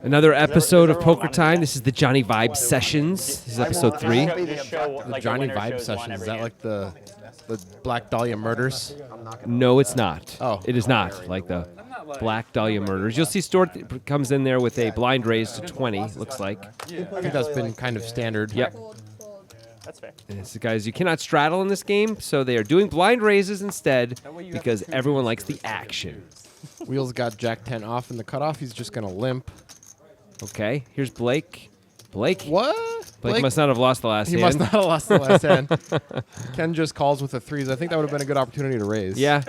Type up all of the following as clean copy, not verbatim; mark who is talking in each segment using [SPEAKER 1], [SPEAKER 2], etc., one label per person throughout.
[SPEAKER 1] Another episode of Poker Time. This is the Johnnie Vibe Sessions. This is episode 3.
[SPEAKER 2] The Johnnie Vibe Sessions. Is that like the Black Dahlia murders?
[SPEAKER 1] No, it's not.
[SPEAKER 2] Oh.
[SPEAKER 1] It is not like the Black Dahlia murders. You'll see Stuart comes in there with a blind raise to 20, looks like.
[SPEAKER 2] I think that's been kind of standard.
[SPEAKER 1] Yep.
[SPEAKER 3] That's fair.
[SPEAKER 1] And this is, guys, you cannot straddle in this game, so they are doing blind raises instead because everyone likes the action.
[SPEAKER 2] Wheels got Jack 10 off in the cutoff. He's just going to limp.
[SPEAKER 1] Okay, here's Blake. Blake?
[SPEAKER 2] What?
[SPEAKER 1] Blake must not have lost the last hand.
[SPEAKER 2] He must not have lost the last hand. Ken just calls with the threes. I think that would have been a good opportunity to raise.
[SPEAKER 1] Yeah,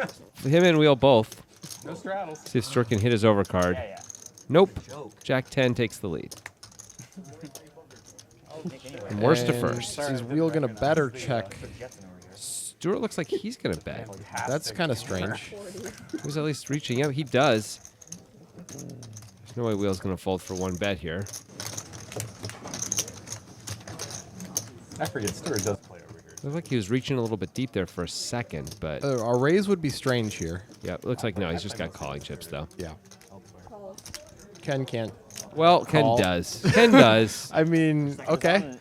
[SPEAKER 1] him and Wheel both.
[SPEAKER 3] No straddles.
[SPEAKER 1] See if Stuart can hit his overcard.
[SPEAKER 3] Yeah.
[SPEAKER 1] Nope. Jack 10 takes the lead. From worst to
[SPEAKER 2] And
[SPEAKER 1] first.
[SPEAKER 2] Is Wheel going to bet or check?
[SPEAKER 1] Stuart looks like he's going to bet.
[SPEAKER 2] That's kind of strange.
[SPEAKER 1] Who's at least reaching out? He does. There's no way Wheel's going to fold for one bet here.
[SPEAKER 4] I forget Stuart does play over here.
[SPEAKER 1] Looked like he was reaching a little bit deep there for a second, but
[SPEAKER 2] A raise would be strange here.
[SPEAKER 1] yeah, it looks like no, he's just got calling chips though.
[SPEAKER 2] Yeah. Ken can't.
[SPEAKER 1] Well, Ken
[SPEAKER 2] Call.
[SPEAKER 1] does. Ken does.
[SPEAKER 2] I mean, okay.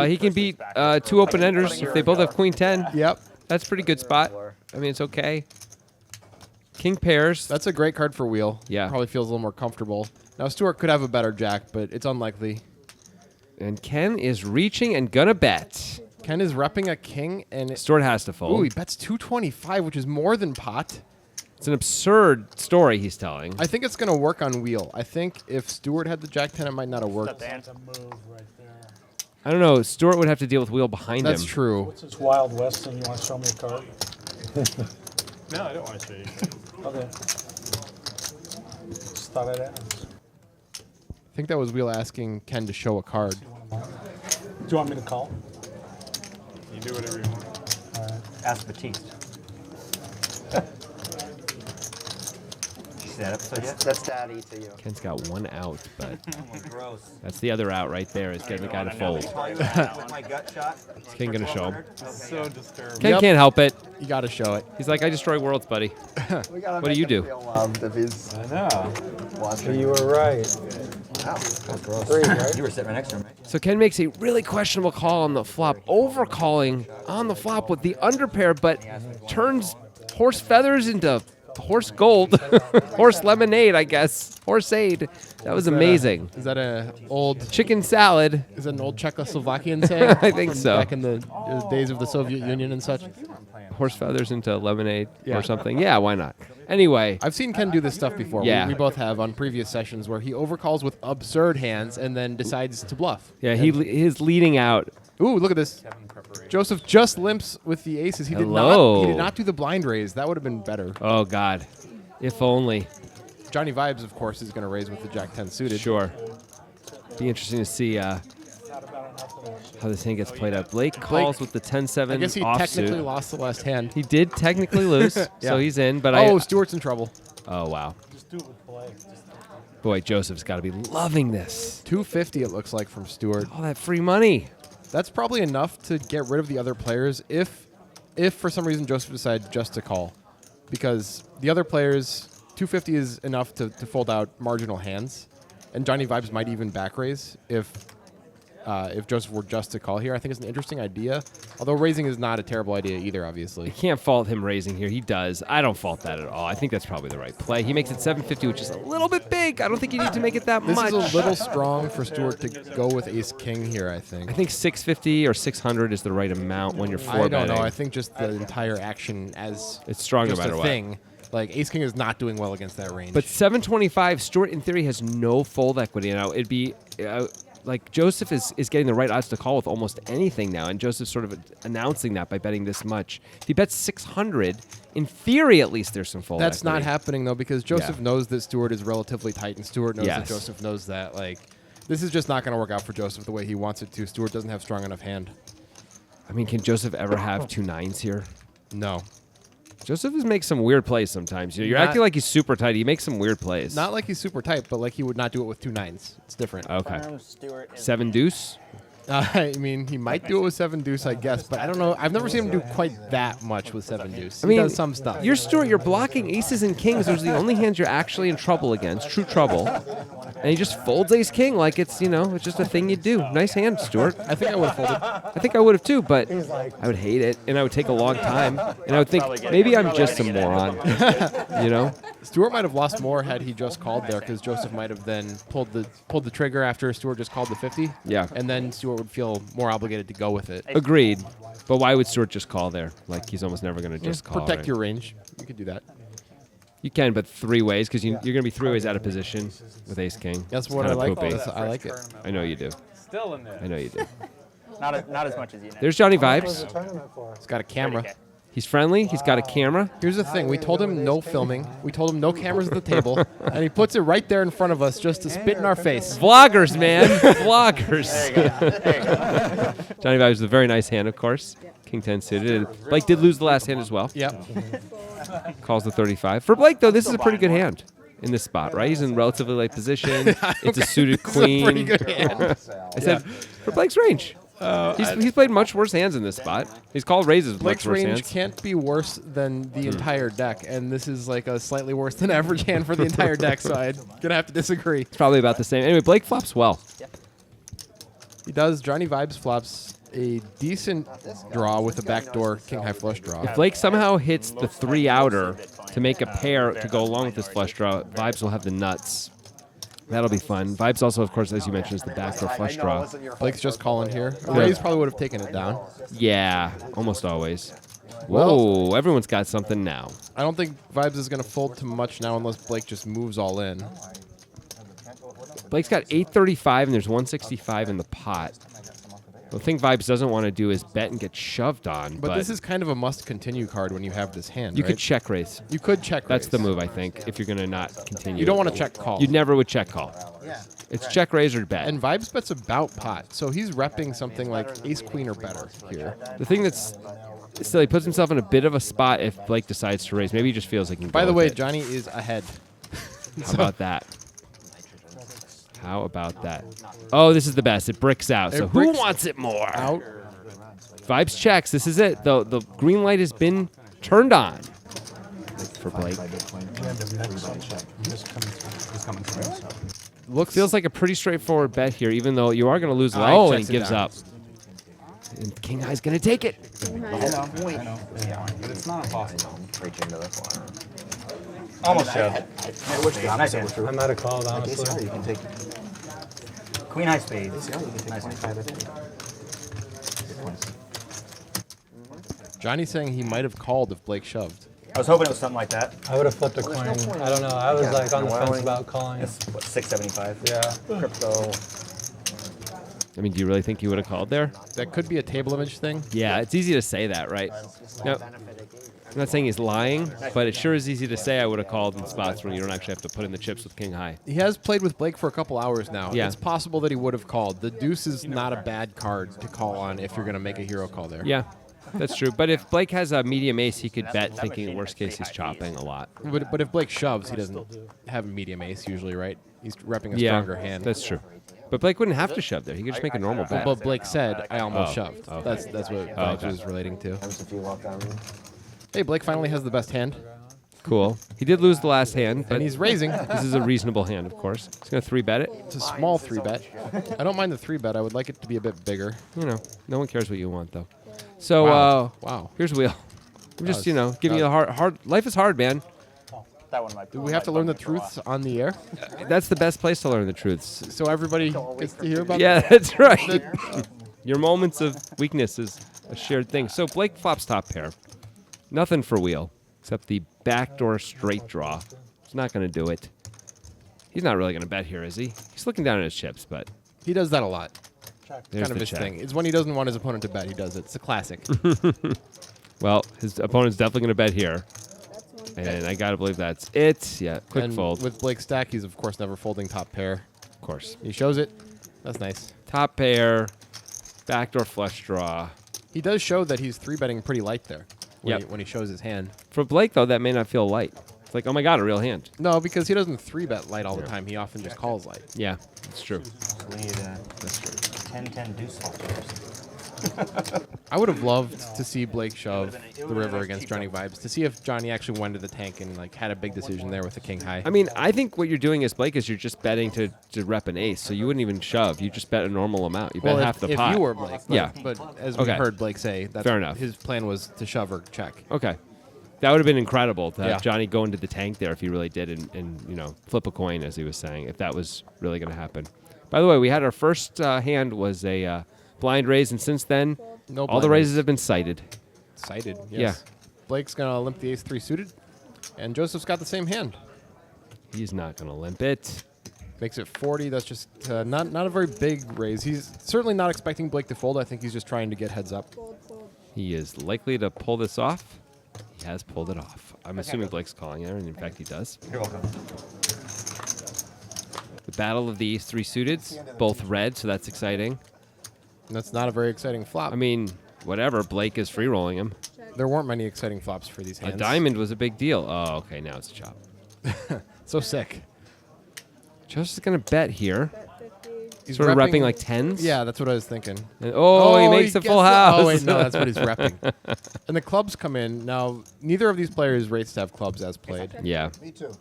[SPEAKER 1] He can beat two open-enders if they both have Queen 10.
[SPEAKER 2] Yep.
[SPEAKER 1] That's a pretty good spot. I mean, it's okay. King pairs.
[SPEAKER 2] That's a great card for Wheel.
[SPEAKER 1] Yeah.
[SPEAKER 2] Probably feels a little more comfortable. Now, Stuart could have a better Jack, but it's unlikely.
[SPEAKER 1] And Ken is reaching and gonna bet.
[SPEAKER 2] Ken is repping a king, and
[SPEAKER 1] Stuart has to fold.
[SPEAKER 2] ooh, he bets 225, which is more than pot.
[SPEAKER 1] It's an absurd story he's telling.
[SPEAKER 2] I think it's going to work on Wheel. I think if Stuart had the Jack 10, it might not have worked.
[SPEAKER 3] That's
[SPEAKER 5] a move right there.
[SPEAKER 1] I don't know. Stuart would have to deal with Wheel behind
[SPEAKER 2] That's
[SPEAKER 1] him.
[SPEAKER 2] true.
[SPEAKER 5] What's this Wild West thing? You want to show me a card?
[SPEAKER 4] No, I don't want to show you.
[SPEAKER 5] Okay. Just thought I'd ask.
[SPEAKER 2] I think that was Wheel asking Ken to show a card.
[SPEAKER 5] Do you want me to call?
[SPEAKER 4] You do whatever you want.
[SPEAKER 5] All right.
[SPEAKER 3] Ask Batiste. See that episode yet?
[SPEAKER 6] That's daddy to you.
[SPEAKER 1] Ken's got one out, but
[SPEAKER 3] Gross.
[SPEAKER 1] that's the other out right there is getting the guy to fold.
[SPEAKER 3] My gut shot.
[SPEAKER 1] Is Ken going to show him?
[SPEAKER 4] So disturbing.
[SPEAKER 1] Ken
[SPEAKER 2] Yep.
[SPEAKER 1] can't help it.
[SPEAKER 2] You got to show it.
[SPEAKER 1] He's like, I destroy worlds, buddy.
[SPEAKER 6] What
[SPEAKER 1] do you do?
[SPEAKER 6] If he's
[SPEAKER 4] I know.
[SPEAKER 6] watching.
[SPEAKER 5] You were right.
[SPEAKER 6] Three, right?
[SPEAKER 3] You were sitting right next to him, right?
[SPEAKER 1] So Ken makes a really questionable call on the flop, overcalling on the flop with the underpair, but turns horse feathers into horse gold. Horse lemonade, I guess. Horseade. That was amazing.
[SPEAKER 2] Is that an old
[SPEAKER 1] Chicken salad.
[SPEAKER 2] Is that an old Czechoslovakian saying?
[SPEAKER 1] I think
[SPEAKER 2] From
[SPEAKER 1] so.
[SPEAKER 2] Back in the days of the Soviet Union and such.
[SPEAKER 1] Horse feathers into lemonade
[SPEAKER 2] Yeah.
[SPEAKER 1] or something. Yeah, why not? Anyway,
[SPEAKER 2] I've seen Ken do this stuff before.
[SPEAKER 1] Yeah.
[SPEAKER 2] We both have on previous sessions where he overcalls with absurd hands and then decides to bluff.
[SPEAKER 1] yeah, he's leading out.
[SPEAKER 2] Ooh, look at this. Joseph just limps with the aces. He
[SPEAKER 1] Hello.
[SPEAKER 2] did not do the blind raise. That would have been better.
[SPEAKER 1] Oh, God. If only.
[SPEAKER 2] Johnnie Vibes, of course, is going to raise with the Jack 10 suited.
[SPEAKER 1] Sure. Be interesting to see how this hand gets played out. Blake calls with the 10-7
[SPEAKER 2] I guess he
[SPEAKER 1] offsuit.
[SPEAKER 2] technically lost the last hand.
[SPEAKER 1] He did technically lose,
[SPEAKER 2] Yeah.
[SPEAKER 1] so he's in. But
[SPEAKER 2] Stuart's in trouble.
[SPEAKER 1] Oh, wow.
[SPEAKER 5] Just do it with Blake.
[SPEAKER 1] Boy, Joseph's got to be loving this.
[SPEAKER 2] 250 it looks like from Stuart.
[SPEAKER 1] All that free money.
[SPEAKER 2] That's probably enough to get rid of the other players if for some reason Joseph decided just to call. Because the other players, 250 is enough to fold out marginal hands. And Johnnie Vibes might even back raise if Joseph were just to call here. I think it's an interesting idea. Although raising is not a terrible idea either, obviously.
[SPEAKER 1] Can't fault him raising here. He does. I don't fault that at all. I think that's probably the right play. He makes it 750, which is a little bit big. I don't think you need to make it that
[SPEAKER 2] This
[SPEAKER 1] much.
[SPEAKER 2] is a little strong for Stuart to go with ace-king here, I think.
[SPEAKER 1] I think 650 or 600 is the right amount when you're
[SPEAKER 2] I don't
[SPEAKER 1] four-betting.
[SPEAKER 2] know. I think just the entire action as
[SPEAKER 1] It's strong no
[SPEAKER 2] just
[SPEAKER 1] matter
[SPEAKER 2] a
[SPEAKER 1] what.
[SPEAKER 2] thing. Like, ace-king is not doing well against that range.
[SPEAKER 1] But 725, Stuart in theory has no fold equity now. It'd be like Joseph is getting the right odds to call with almost anything now, and Joseph's sort of announcing that by betting this much. If he bets 600, in theory at least there's some fold
[SPEAKER 2] That's
[SPEAKER 1] equity.
[SPEAKER 2] not happening, though, because Joseph knows that Stuart is relatively tight, and Stuart knows that
[SPEAKER 1] Yes.
[SPEAKER 2] Joseph knows that. Like, this is just not going to work out for Joseph the way he wants it to. Stuart doesn't have strong enough hand.
[SPEAKER 1] I mean, can Joseph ever have 2 9s here?
[SPEAKER 2] No.
[SPEAKER 1] Joseph makes some weird plays sometimes. You're
[SPEAKER 2] Not-
[SPEAKER 1] acting like he's super tight. He makes some weird plays.
[SPEAKER 2] Not like he's super tight, but like he would not do it with 2 9s. It's different.
[SPEAKER 1] Okay.
[SPEAKER 3] Stuart is
[SPEAKER 1] 7 deuce.
[SPEAKER 2] I mean, he might do it with 7 deuce, I guess, but I don't know. I've never seen him do quite that much with 7 deuce.
[SPEAKER 1] I mean,
[SPEAKER 2] he does some stuff.
[SPEAKER 1] You're Stuart. You're blocking aces and kings. Those are the only hands you're actually in trouble against, true trouble. And he just folds ace king like it's it's just a thing you do. Nice hand, Stuart.
[SPEAKER 2] I think I would have folded.
[SPEAKER 1] I think I would have too, but I would hate it, and I would take a long time, and I would think maybe I'm just a moron,
[SPEAKER 2] Stuart might have lost more had he just called there, because Joseph might have then pulled the trigger after Stuart just called the 50.
[SPEAKER 1] Yeah.
[SPEAKER 2] And then Stuart would feel more obligated to go with it.
[SPEAKER 1] Agreed. But why would Stuart just call there? Like he's almost never going to just call.
[SPEAKER 2] Protect
[SPEAKER 1] right?
[SPEAKER 2] your range. You could do that.
[SPEAKER 1] You can, but 3 ways because you're going to be 3 ways out of position with ace king.
[SPEAKER 2] That's
[SPEAKER 1] It's
[SPEAKER 2] what I
[SPEAKER 1] kinda
[SPEAKER 2] like.
[SPEAKER 1] poopy.
[SPEAKER 2] I like it.
[SPEAKER 1] I know you do.
[SPEAKER 4] Still in there.
[SPEAKER 1] I know you do.
[SPEAKER 3] Not as much as you know.
[SPEAKER 1] There's Johnny
[SPEAKER 5] What was the
[SPEAKER 1] vibes.
[SPEAKER 5] tournament for?
[SPEAKER 2] He's got a camera.
[SPEAKER 1] He's friendly. He's got a camera.
[SPEAKER 2] Here's the thing. We told him no filming. We told him no cameras at the table. And he puts it right there in front of us just to spit in our face.
[SPEAKER 1] Vloggers, man. Vloggers.
[SPEAKER 3] There you go.
[SPEAKER 1] Johnny vibes is a very nice hand, of course. King 10 suited. Blake did lose the last hand as well.
[SPEAKER 2] Yep.
[SPEAKER 1] Calls the 35. For Blake, though, this is a pretty good hand in this spot, right? He's in relatively late position. It's a suited queen.
[SPEAKER 2] Pretty good hand.
[SPEAKER 1] I said, for Blake's range. He's played much worse hands in this spot. He's called raises with
[SPEAKER 2] Blake's
[SPEAKER 1] much worse
[SPEAKER 2] range
[SPEAKER 1] hands.
[SPEAKER 2] can't be worse than the entire deck, and this is like a slightly worse than average hand for the entire deck, so I'm going to have to disagree.
[SPEAKER 1] It's probably about the same. Anyway, Blake flops well.
[SPEAKER 2] He does. Johnny Vibes flops a decent draw with a backdoor king-high flush draw.
[SPEAKER 1] If Blake somehow hits the 3 outer to make a pair to go along with this flush draw, Vibes will have the nuts. That'll be fun. Vibes also, of course, as you mentioned, is the backdoor flush draw.
[SPEAKER 2] Blake's just calling here. A raise probably would have taken it down.
[SPEAKER 1] Yeah, almost always. Whoa, everyone's got something now.
[SPEAKER 2] I don't think Vibes is going to fold too much now unless Blake just moves all in.
[SPEAKER 1] Blake's got 835 and there's 165 in the pot. The thing Vibes doesn't want to do is bet and get shoved on.
[SPEAKER 2] But this is kind of a must-continue card when you have this hand,
[SPEAKER 1] You
[SPEAKER 2] right?
[SPEAKER 1] could check raise.
[SPEAKER 2] You could check
[SPEAKER 1] That's
[SPEAKER 2] raise.
[SPEAKER 1] the move, I think, if you're going to not continue.
[SPEAKER 2] You don't want to check call.
[SPEAKER 1] You never would check call. It's check raise or bet.
[SPEAKER 2] And Vibes bets about pot, so he's repping something like ace-queen or better here.
[SPEAKER 1] The thing that's still, he puts himself in a bit of a spot if Blake decides to raise. Maybe he just feels like he can
[SPEAKER 2] By
[SPEAKER 1] go
[SPEAKER 2] the
[SPEAKER 1] with
[SPEAKER 2] way,
[SPEAKER 1] it.
[SPEAKER 2] Johnny is ahead.
[SPEAKER 1] How about that? How about that? Oh, this is the best. It bricks out.
[SPEAKER 2] It
[SPEAKER 1] So who
[SPEAKER 2] bricks
[SPEAKER 1] wants it more?
[SPEAKER 2] Out.
[SPEAKER 1] Vibes checks. This is it. The green light has been turned on for Blake.
[SPEAKER 4] He's coming through.
[SPEAKER 1] Feels like a pretty straightforward bet here, even though you are going to lose.
[SPEAKER 2] He
[SPEAKER 1] Oh, and
[SPEAKER 2] checks
[SPEAKER 1] he
[SPEAKER 2] it
[SPEAKER 1] gives
[SPEAKER 2] down.
[SPEAKER 1] up. And King High's going to take it.
[SPEAKER 4] I know. But it's not impossible.
[SPEAKER 6] Reach into the corner.
[SPEAKER 3] Almost shoved. Nice hand.
[SPEAKER 5] I might have called, honestly.
[SPEAKER 6] You can take
[SPEAKER 3] Queen high spades. Nice hand.
[SPEAKER 2] Johnny's saying he might have called if Blake shoved.
[SPEAKER 3] I was hoping it was something like that.
[SPEAKER 5] I would have flipped a coin. I don't know. I was like on the fence about calling.
[SPEAKER 3] It's what, 675.
[SPEAKER 5] Yeah.
[SPEAKER 3] Crypto.
[SPEAKER 1] I mean, do you really think he would have called there?
[SPEAKER 2] That could be a table image thing.
[SPEAKER 1] Yeah, it's easy to say that, right? No, I'm not saying he's lying, but it sure is easy to say I would have called in spots when you don't actually have to put in the chips with King High.
[SPEAKER 2] He has played with Blake for a couple hours now.
[SPEAKER 1] Yeah.
[SPEAKER 2] It's possible that he would have called. The deuce is not a bad card to call on if you're going to make a hero call there.
[SPEAKER 1] Yeah, that's true. But if Blake has a medium ace, he could bet thinking in worst case he's chopping a lot.
[SPEAKER 2] But if Blake shoves, he doesn't have a medium ace usually, right? He's repping a
[SPEAKER 1] Yeah,
[SPEAKER 2] stronger hand.
[SPEAKER 1] that's true. But Blake wouldn't have to shove there. He could just make a normal bet.
[SPEAKER 2] But Blake said, I almost
[SPEAKER 1] Oh,
[SPEAKER 2] shoved.
[SPEAKER 1] okay.
[SPEAKER 2] That's what
[SPEAKER 1] Oh,
[SPEAKER 2] Vibes
[SPEAKER 1] okay.
[SPEAKER 2] was relating to.
[SPEAKER 6] Times if you walk down.
[SPEAKER 2] Hey, Blake finally has the best hand,
[SPEAKER 1] Cool. He did lose the last hand, but
[SPEAKER 2] and he's raising.
[SPEAKER 1] this is a reasonable hand, of course. He's going to 3-bet it.
[SPEAKER 2] It's a small 3-bet. I don't mind the 3-bet. I would like it to be a bit bigger.
[SPEAKER 1] You know, no one cares what you want, though. So,
[SPEAKER 2] Wow.
[SPEAKER 1] here's Wheel. I'm just,
[SPEAKER 2] was-
[SPEAKER 1] giving you the hard. Life is hard, man.
[SPEAKER 3] That one might be.
[SPEAKER 2] Do we have to learn the truths on the air?
[SPEAKER 1] That's the best place to learn the truths.
[SPEAKER 2] So everybody gets to hear about
[SPEAKER 1] Yeah, that's right. Your moments of weakness is a shared thing. So Blake flops top pair. Nothing for Wheel, except the backdoor straight draw. He's not going to do it. He's not really going to bet here, is he? He's looking down at his chips, but
[SPEAKER 2] He does that a lot.
[SPEAKER 1] there's
[SPEAKER 2] Kind of
[SPEAKER 1] the
[SPEAKER 2] his
[SPEAKER 1] check.
[SPEAKER 2] thing. It's when he doesn't want his opponent to bet. He does it. It's a classic.
[SPEAKER 1] Well, his opponent's definitely going to bet here. And I got to believe that's it. Yeah, quick
[SPEAKER 2] and
[SPEAKER 1] fold,
[SPEAKER 2] with Blake's stack, he's of course never folding top pair.
[SPEAKER 1] of course.
[SPEAKER 2] He shows it. That's nice.
[SPEAKER 1] Top pair, backdoor flush draw.
[SPEAKER 2] He does show that he's 3-betting pretty light there when,
[SPEAKER 1] Yep.
[SPEAKER 2] when he shows his hand.
[SPEAKER 1] For Blake, though, that may not feel light. It's like, oh my god, a real hand.
[SPEAKER 2] No, because he doesn't 3-bet light all the time. He often just calls light.
[SPEAKER 1] Yeah, it's true.
[SPEAKER 3] We need a 10-10 deuce flop here.
[SPEAKER 2] I would have loved to see Blake shove the river against Johnny Vibes to see if Johnny actually went to the tank and like had a big decision there with the king high.
[SPEAKER 1] I mean, I think what you're doing as Blake is you're just betting to rep an ace, so you wouldn't even shove. You just bet a normal amount. You bet half the pot.
[SPEAKER 2] If you were Blake,
[SPEAKER 1] Yeah.
[SPEAKER 2] But as we
[SPEAKER 1] Okay.
[SPEAKER 2] heard Blake say, that's
[SPEAKER 1] Fair enough.
[SPEAKER 2] his plan was to shove or check.
[SPEAKER 1] Okay. That would have been incredible to have
[SPEAKER 2] Yeah.
[SPEAKER 1] Johnny go into the tank there if he really did and flip a coin, as he was saying, if that was really going to happen. By the way, we had our first hand was a blind raise, and since then,
[SPEAKER 2] No
[SPEAKER 1] all the
[SPEAKER 2] blind
[SPEAKER 1] raises have been cited.
[SPEAKER 2] Cited, yes.
[SPEAKER 1] Yeah.
[SPEAKER 2] Blake's going to limp the ace-3 suited, and Joseph's got the same hand.
[SPEAKER 1] He's not going to limp it.
[SPEAKER 2] Makes it 40. That's just not a very big raise. He's certainly not expecting Blake to fold. I think he's just trying to get heads up.
[SPEAKER 1] He is likely to pull this off. He has pulled it off. I'm assuming Blake's calling there, and in fact he does.
[SPEAKER 3] You're welcome.
[SPEAKER 1] The battle of the ace-3 suiteds, both red, so that's exciting.
[SPEAKER 2] And that's not a very exciting flop.
[SPEAKER 1] I mean, whatever. Blake is free rolling him.
[SPEAKER 2] there weren't many exciting flops for these hands.
[SPEAKER 1] A diamond was a big deal. Oh, okay, now it's a chop.
[SPEAKER 2] So sick.
[SPEAKER 1] Joseph's going to bet here.
[SPEAKER 2] He's
[SPEAKER 1] Sort of repping like tens?
[SPEAKER 2] Yeah, that's what I was thinking.
[SPEAKER 1] And, he makes the
[SPEAKER 2] gets
[SPEAKER 1] full
[SPEAKER 2] it.
[SPEAKER 1] house.
[SPEAKER 2] Oh, wait, no, that's what he's repping. And the clubs come in. Now, neither of these players rates to have clubs as played.
[SPEAKER 1] Yeah.
[SPEAKER 6] Me too.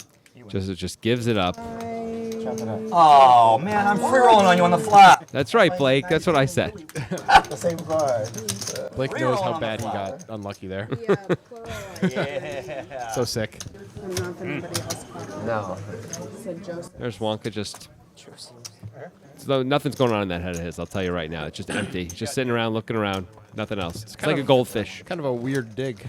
[SPEAKER 1] Joseph just gives it up.
[SPEAKER 6] Chop it up.
[SPEAKER 3] Oh, man, I'm free rolling on you on the flop.
[SPEAKER 1] That's right, Blake. That's what I said.
[SPEAKER 6] The same card.
[SPEAKER 2] Blake
[SPEAKER 3] Free
[SPEAKER 2] knows
[SPEAKER 3] roll
[SPEAKER 2] how
[SPEAKER 3] on
[SPEAKER 2] bad
[SPEAKER 3] the
[SPEAKER 2] he
[SPEAKER 3] flop.
[SPEAKER 2] got unlucky there.
[SPEAKER 7] Yeah, plural.
[SPEAKER 3] Yeah.
[SPEAKER 2] So sick.
[SPEAKER 7] I don't know if anybody else caught it.
[SPEAKER 6] No.
[SPEAKER 7] Said Joseph.
[SPEAKER 1] There's Wonka just... So nothing's going on in that head of his, I'll tell you right now. It's just empty. He's just sitting around, looking around. Nothing else. It's like a goldfish.
[SPEAKER 2] Kind of a weird dig.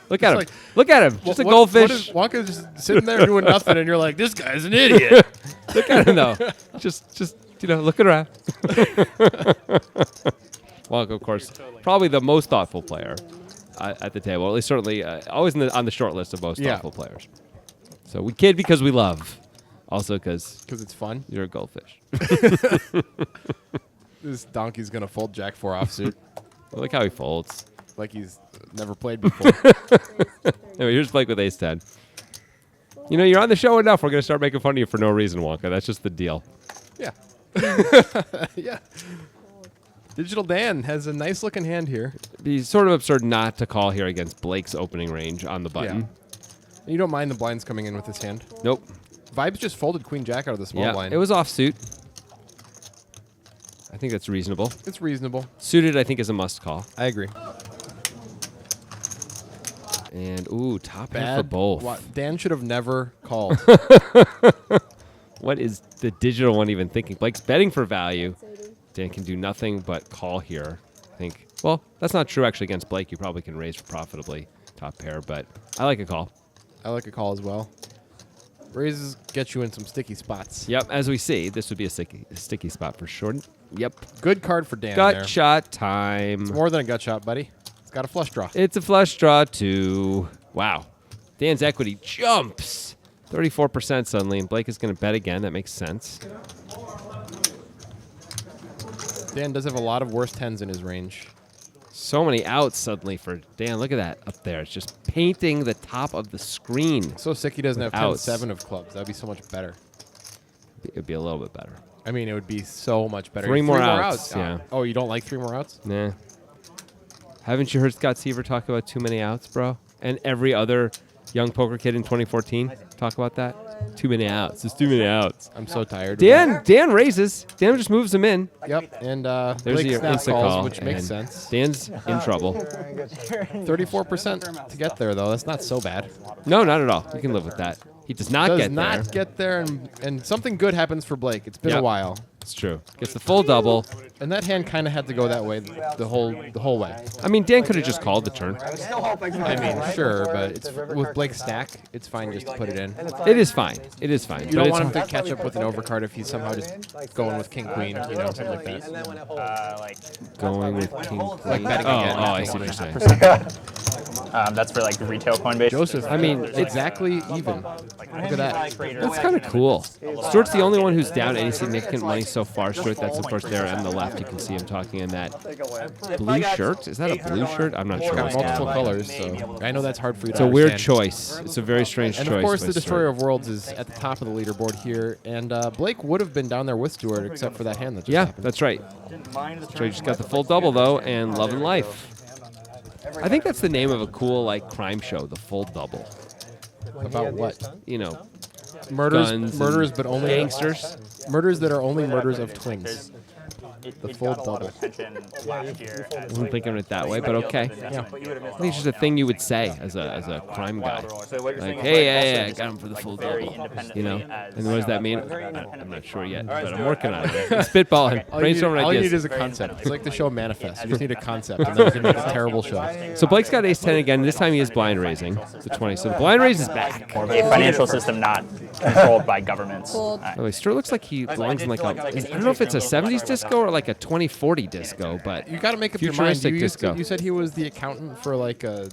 [SPEAKER 1] Look at him.
[SPEAKER 2] like-
[SPEAKER 1] Look at him. Just a
[SPEAKER 2] What
[SPEAKER 1] goldfish.
[SPEAKER 2] is Wonka's just sitting there doing nothing, and you're like, this guy's an idiot.
[SPEAKER 1] Look at him, though. just looking around. Wonka, of course, probably the most thoughtful player at the table. At least certainly always on the short list of most
[SPEAKER 2] Yeah.
[SPEAKER 1] thoughtful players. So we kid because we love. Also because
[SPEAKER 2] Because it's fun.
[SPEAKER 1] you're a goldfish.
[SPEAKER 2] This donkey's going to fold Jack 4 offsuit
[SPEAKER 1] Look how he folds.
[SPEAKER 2] like he's never played before.
[SPEAKER 1] Anyway, here's Blake with ace-10. You know, you're on the show enough. We're going to start making fun of you for no reason, Wonka. That's just the deal.
[SPEAKER 2] Yeah. Yeah. Digital Dan has a nice looking hand here.
[SPEAKER 1] It'd be sort of absurd not to call here against Blake's opening range on the button.
[SPEAKER 2] Yeah. You don't mind the blinds coming in with this hand.
[SPEAKER 1] Nope.
[SPEAKER 2] Vibes just folded Queen Jack out of the small
[SPEAKER 1] Yeah,
[SPEAKER 2] blind.
[SPEAKER 1] it was offsuit. I think that's reasonable.
[SPEAKER 2] It's reasonable.
[SPEAKER 1] Suited, I think, is a must call.
[SPEAKER 2] I agree.
[SPEAKER 1] And, ooh, top pair for both.
[SPEAKER 2] Dan should have never called.
[SPEAKER 1] What is the digital one even thinking? Blake's betting for value. Dan can do nothing but call here. I think, well, that's not true actually against Blake. You probably can raise profitably top pair, but I like a call.
[SPEAKER 2] I like a call as well. Raises get you in some sticky spots.
[SPEAKER 1] Yep, as we see, this would be a sticky spot for sure. Yep.
[SPEAKER 2] Good card for Dan
[SPEAKER 1] Gut
[SPEAKER 2] there.
[SPEAKER 1] shot time.
[SPEAKER 2] More than a gut shot, buddy. It's got a flush draw.
[SPEAKER 1] It's a flush draw too. Wow. Dan's equity jumps. 34% suddenly, and Blake is going to bet again. That makes sense.
[SPEAKER 2] Dan does have a lot of worse tens in his range.
[SPEAKER 1] So many outs suddenly for Dan. Look at that up there. It's just painting the top of the screen.
[SPEAKER 2] So sick he doesn't have
[SPEAKER 1] Outs.
[SPEAKER 2] 10-7 of clubs. That would be so much better.
[SPEAKER 1] It'd be a little bit better.
[SPEAKER 2] I mean, it would be so much better.
[SPEAKER 1] Three more outs, yeah.
[SPEAKER 2] Oh, you don't like 3 more outs?
[SPEAKER 1] Nah. Haven't you heard Scott Seaver talk about too many outs, bro? And every other young poker kid in 2014 talk about that? Too many outs. There's too many outs.
[SPEAKER 2] I'm so tired.
[SPEAKER 1] Dan raises. Dan just moves him in.
[SPEAKER 2] Yep. And
[SPEAKER 1] There's
[SPEAKER 2] Blake
[SPEAKER 1] your
[SPEAKER 2] snap
[SPEAKER 1] insta
[SPEAKER 2] calls,
[SPEAKER 1] call.
[SPEAKER 2] which makes
[SPEAKER 1] and
[SPEAKER 2] sense.
[SPEAKER 1] Dan's in trouble.
[SPEAKER 2] 34% to get there, though. That's not so bad.
[SPEAKER 1] No, not at all. You can live with that. He does not
[SPEAKER 2] Does
[SPEAKER 1] get
[SPEAKER 2] not
[SPEAKER 1] there.
[SPEAKER 2] get there, and something good happens for Blake. It's been
[SPEAKER 1] Yep.
[SPEAKER 2] a while.
[SPEAKER 1] It's true. Gets the full double.
[SPEAKER 2] And that hand kind of had to go that way the whole way.
[SPEAKER 1] I mean, Dan could have just called the turn.
[SPEAKER 2] I mean, sure, but it's with Blake's stack, it's fine just to put it in.
[SPEAKER 1] It is fine. It is fine.
[SPEAKER 2] You
[SPEAKER 1] But
[SPEAKER 2] don't
[SPEAKER 1] it's
[SPEAKER 2] want him to catch up with an overcard if he's somehow just going with king queen, something like that.
[SPEAKER 1] going with king queen.
[SPEAKER 2] Like betting
[SPEAKER 1] Oh,
[SPEAKER 2] again.
[SPEAKER 1] I see what you're saying.
[SPEAKER 8] That's for like retail Coinbase.
[SPEAKER 2] Joseph,
[SPEAKER 1] I mean,
[SPEAKER 2] it's exactly even. Look at that.
[SPEAKER 1] That's kind of cool. Stuart's the only one who's down any significant money so far. Stuart, that's of course there on the left. You can see him talking in that blue shirt. Is that a blue shirt? I'm not sure.
[SPEAKER 2] Got multiple colors, so I know that's hard for you
[SPEAKER 1] It's
[SPEAKER 2] to
[SPEAKER 1] a weird
[SPEAKER 2] understand.
[SPEAKER 1] choice. It's a very strange
[SPEAKER 2] And
[SPEAKER 1] choice.
[SPEAKER 2] of course,
[SPEAKER 1] by
[SPEAKER 2] the Destroyer
[SPEAKER 1] Stuart.
[SPEAKER 2] of Worlds is at the top of the leaderboard here, and Blake would have been down there with Stuart, except for that hand that just
[SPEAKER 1] Yeah,
[SPEAKER 2] happened.
[SPEAKER 1] that's right. So he just got the full double though, and Love and Life. I think that's the name of a cool like crime show, the Full Double.
[SPEAKER 2] About what?
[SPEAKER 1] You know,
[SPEAKER 2] Murders,
[SPEAKER 1] guns
[SPEAKER 2] murders,
[SPEAKER 1] and
[SPEAKER 2] but only
[SPEAKER 1] gangsters.
[SPEAKER 2] Murders that are only murders of twins. The
[SPEAKER 8] It
[SPEAKER 2] full
[SPEAKER 8] got a lot of
[SPEAKER 2] double.
[SPEAKER 8] attention last year as,
[SPEAKER 1] Wasn't thinking of it that way, but okay.
[SPEAKER 2] Yeah.
[SPEAKER 1] I think it's just a thing you would say as a crime guy.
[SPEAKER 8] So what you're
[SPEAKER 1] Like,
[SPEAKER 8] saying is,
[SPEAKER 1] hey,
[SPEAKER 8] also
[SPEAKER 1] I
[SPEAKER 8] just,
[SPEAKER 1] got him for the full
[SPEAKER 8] very
[SPEAKER 1] double.
[SPEAKER 8] independently
[SPEAKER 1] You know,
[SPEAKER 8] as-
[SPEAKER 1] and what does that mean?
[SPEAKER 8] Very
[SPEAKER 1] I'm
[SPEAKER 8] independently
[SPEAKER 1] not sure yet,
[SPEAKER 8] Alright,
[SPEAKER 1] but I'm
[SPEAKER 8] Stuart,
[SPEAKER 1] working on it. Spitballing, brainstorming
[SPEAKER 2] All you need
[SPEAKER 1] ideas.
[SPEAKER 2] is a concept. It's like the show Manifest. You just need a concept, and then you can make a terrible show.
[SPEAKER 1] So Blake's got ace 10 again. This time he is blind raising the 20. So the blind raise is back.
[SPEAKER 8] a financial system not controlled by governments.
[SPEAKER 7] Fold.
[SPEAKER 1] By the way, Stuart looks like he belongs in like a, I don't know if it's a 70s disco or like a 2040 disco, but
[SPEAKER 2] You got to make up your mind.
[SPEAKER 1] futuristic disco.
[SPEAKER 2] You said he was the accountant for like a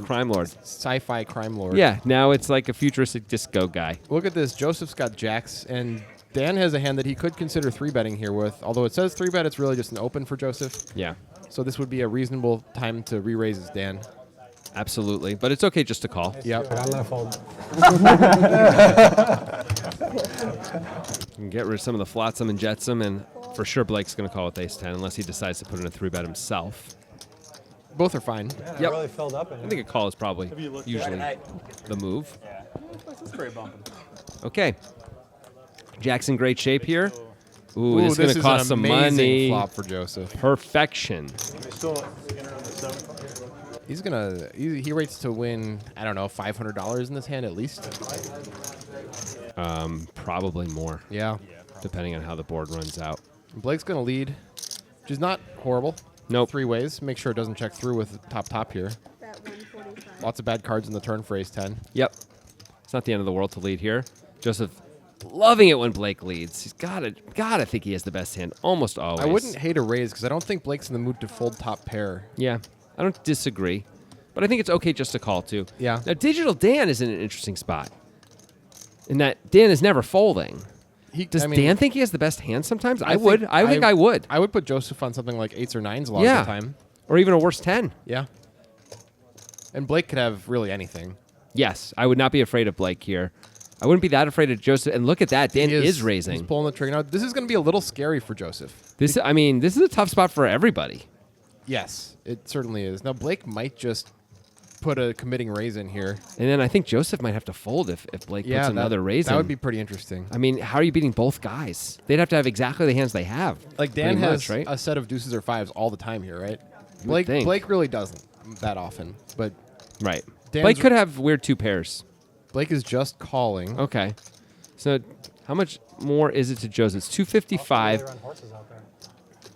[SPEAKER 1] Crime Lord.
[SPEAKER 2] sci-fi crime lord.
[SPEAKER 1] Yeah, now it's like a futuristic disco guy.
[SPEAKER 2] Look at this. Joseph's got jacks, and Dan has a hand that he could consider 3-betting here with. Although it says 3-bet, it's really just an open for Joseph.
[SPEAKER 1] Yeah,
[SPEAKER 2] So this would be a reasonable time to re-raise his Dan.
[SPEAKER 1] absolutely. But it's okay just to call.
[SPEAKER 2] Yep.
[SPEAKER 5] But I'm gonna fold.
[SPEAKER 1] You can get rid of some of the flotsam and jetsam, and for sure Blake's going to call with ace 10 unless he decides to put in a 3-bet himself.
[SPEAKER 2] Both are fine.
[SPEAKER 5] Yeah,
[SPEAKER 1] Yep.
[SPEAKER 5] I really filled up in
[SPEAKER 1] I
[SPEAKER 5] here.
[SPEAKER 1] think a call is probably usually the move. Okay. Jack's in great shape here. Ooh, this is going to
[SPEAKER 2] an
[SPEAKER 1] cost some
[SPEAKER 2] amazing
[SPEAKER 1] money.
[SPEAKER 2] flop for Joseph.
[SPEAKER 1] Perfection.
[SPEAKER 2] He's gonna. He rates to win. I don't know, $500 in this hand at least.
[SPEAKER 1] Probably more,
[SPEAKER 2] Yeah.
[SPEAKER 1] depending on how the board runs out.
[SPEAKER 2] Blake's gonna lead, which is not horrible.
[SPEAKER 1] Nope.
[SPEAKER 2] 3 ways. Make sure it doesn't check through with top here.
[SPEAKER 7] Bet 145.
[SPEAKER 2] Lots of bad cards in the turn for ace 10.
[SPEAKER 1] Yep. It's not the end of the world to lead here. Joseph loving it when Blake leads. He's gotta think he has the best hand almost always.
[SPEAKER 2] I wouldn't hate a raise because I don't think Blake's in the mood to fold top pair.
[SPEAKER 1] Yeah, I don't disagree. But I think it's okay just to call, too.
[SPEAKER 2] Yeah.
[SPEAKER 1] Now, Digital Dan is in an interesting spot. In that Dan is never folding. Does Dan think he has the best hand sometimes? I would. I think I would.
[SPEAKER 2] I would put Joseph on something like 8s or 9s a lot
[SPEAKER 1] Yeah.
[SPEAKER 2] of the time.
[SPEAKER 1] Or even a worse 10.
[SPEAKER 2] Yeah. And Blake could have really anything.
[SPEAKER 1] Yes, I would not be afraid of Blake here. I wouldn't be that afraid of Joseph. And look at that. Dan
[SPEAKER 2] He
[SPEAKER 1] is
[SPEAKER 2] He's
[SPEAKER 1] raising.
[SPEAKER 2] pulling the trigger. Now, this is going to be a little scary for Joseph.
[SPEAKER 1] This is a tough spot for everybody.
[SPEAKER 2] Yes, it certainly is. Now, Blake might just put a committing raise in here.
[SPEAKER 1] And then I think Joseph might have to fold if Blake puts another raise in.
[SPEAKER 2] That would be pretty interesting.
[SPEAKER 1] I mean, how are you beating both guys? They'd have to have exactly the hands they have.
[SPEAKER 2] Like Dan
[SPEAKER 1] pretty
[SPEAKER 2] has
[SPEAKER 1] much, right?
[SPEAKER 2] a set of deuces or 5s all the time here, right?
[SPEAKER 1] You would think.
[SPEAKER 2] Blake really doesn't that often, but
[SPEAKER 1] Right.
[SPEAKER 2] Dan's-
[SPEAKER 1] Blake could have weird 2 pairs.
[SPEAKER 2] Blake is just calling.
[SPEAKER 1] Okay. So how much more is it to Joseph? It's 255.
[SPEAKER 5] They run horses out there.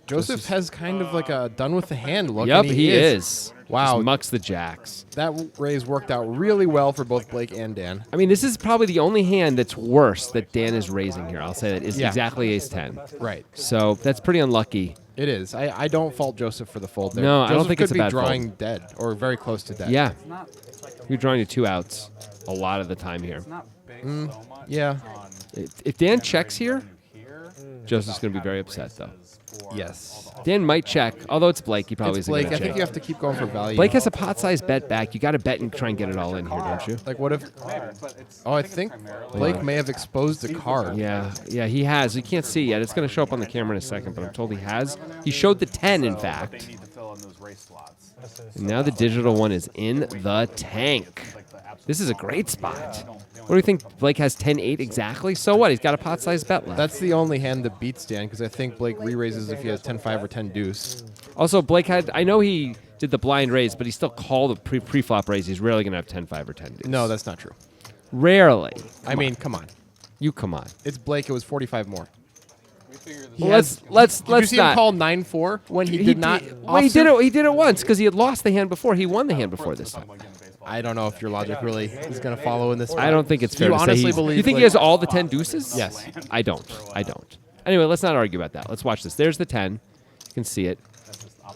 [SPEAKER 2] Joseph has kind of like a done with the hand look.
[SPEAKER 1] Yep,
[SPEAKER 2] and
[SPEAKER 1] he is.
[SPEAKER 2] Wow.
[SPEAKER 1] Just mucks the jacks.
[SPEAKER 2] That raise worked out really well for both Blake and Dan.
[SPEAKER 1] I mean, this is probably the only hand that's worse that Dan is raising here. I'll say that is
[SPEAKER 2] Yeah.
[SPEAKER 1] exactly ace 10.
[SPEAKER 2] Right.
[SPEAKER 1] So that's pretty unlucky.
[SPEAKER 2] It is. I don't fault Joseph for the fold there.
[SPEAKER 1] No, I don't
[SPEAKER 2] Joseph
[SPEAKER 1] think
[SPEAKER 2] could
[SPEAKER 1] it's a
[SPEAKER 2] be
[SPEAKER 1] bad
[SPEAKER 2] drawing
[SPEAKER 1] fold.
[SPEAKER 2] dead or very close to dead.
[SPEAKER 1] Yeah. You're drawing to 2 outs a lot of the time here.
[SPEAKER 2] Yeah.
[SPEAKER 1] If Dan checks here, Joseph's going to be very upset, though.
[SPEAKER 2] Yes.
[SPEAKER 1] Dan might check, although it's Blake. He probably
[SPEAKER 2] It's
[SPEAKER 1] isn't going
[SPEAKER 2] Blake.
[SPEAKER 1] to
[SPEAKER 2] I
[SPEAKER 1] check.
[SPEAKER 2] think you have to keep going for value.
[SPEAKER 1] Blake has a pot-sized bet back. You got to bet and try and get it all in here, don't you?
[SPEAKER 2] Like what if? Oh, I think Blake may have exposed a card.
[SPEAKER 1] Yeah, he has. You can't see yet. It's going to show up on the camera in a second, but I'm told he has. He showed the 10, in fact. And now the digital one is in the tank. This is a great spot. What do you think? Blake has 10-8 exactly? So what? He's got a pot-sized bet left.
[SPEAKER 2] That's the only hand that beats Dan because I think Blake re-raises if he has 10-5 or 10-deuce.
[SPEAKER 1] Also, Blake had, I know he did the blind raise, but he still called the pre-flop raise. He's rarely going to have 10-5 or 10-deuce.
[SPEAKER 2] No, that's not true.
[SPEAKER 1] Rarely.
[SPEAKER 2] I mean, come on.
[SPEAKER 1] You come on.
[SPEAKER 2] It's Blake. It was 45 more.
[SPEAKER 1] Well, let's
[SPEAKER 2] Did you see him
[SPEAKER 1] not.
[SPEAKER 2] call 9-4 when he did not?
[SPEAKER 1] Well, he did
[SPEAKER 2] offsuit?
[SPEAKER 1] it. He did it once because he had lost the hand before. He won the hand before this time.
[SPEAKER 2] I don't know if your logic really is going to follow in this.
[SPEAKER 1] I don't think it's fair
[SPEAKER 2] You
[SPEAKER 1] to say
[SPEAKER 2] honestly
[SPEAKER 1] he's-
[SPEAKER 2] believe
[SPEAKER 1] You think he
[SPEAKER 2] Blake-
[SPEAKER 1] has all the 10 deuces?
[SPEAKER 2] Yes.
[SPEAKER 1] I don't. Anyway, let's not argue about that. Let's watch this. There's the 10. You can see it.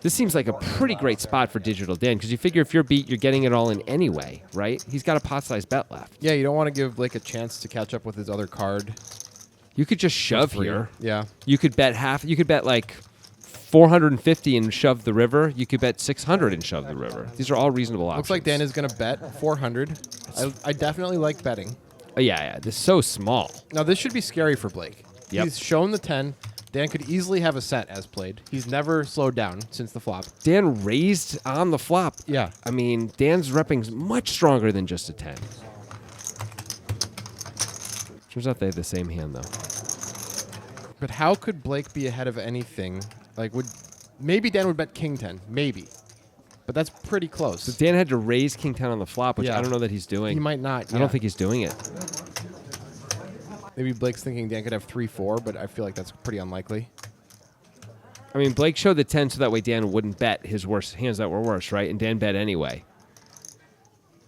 [SPEAKER 1] This seems like a pretty great spot for Digital Dan because you figure if you're beat, you're getting it all in anyway, right? He's got a pot-sized bet left.
[SPEAKER 2] Yeah, you don't want to give Blake a chance to catch up with his other card.
[SPEAKER 1] You could just shove here.
[SPEAKER 2] Yeah.
[SPEAKER 1] You could bet half. You could bet like 450 and shove the river. You could bet 600 and shove the river. These are all reasonable options.
[SPEAKER 2] Looks like Dan is going to bet 400. I definitely like betting.
[SPEAKER 1] Oh, yeah. This is so small.
[SPEAKER 2] Now, this should be scary for Blake.
[SPEAKER 1] Yep.
[SPEAKER 2] He's shown the 10. Dan could easily have a set as played. He's never slowed down since the flop.
[SPEAKER 1] Dan raised on the flop.
[SPEAKER 2] Yeah.
[SPEAKER 1] I mean, Dan's repping much stronger than just a 10. Turns out they have the same hand, though.
[SPEAKER 2] But how could Blake be ahead of anything? Like, maybe Dan would bet king 10. Maybe. But that's pretty close.
[SPEAKER 1] So Dan had to raise king 10 on the flop, which
[SPEAKER 2] Yeah.
[SPEAKER 1] I don't know that he's doing.
[SPEAKER 2] He might not.
[SPEAKER 1] I don't think he's doing it.
[SPEAKER 2] Maybe Blake's thinking Dan could have 3-4, but I feel like that's pretty unlikely.
[SPEAKER 1] I mean, Blake showed the 10 so that way Dan wouldn't bet his worst hands that were worse, right? And Dan bet anyway.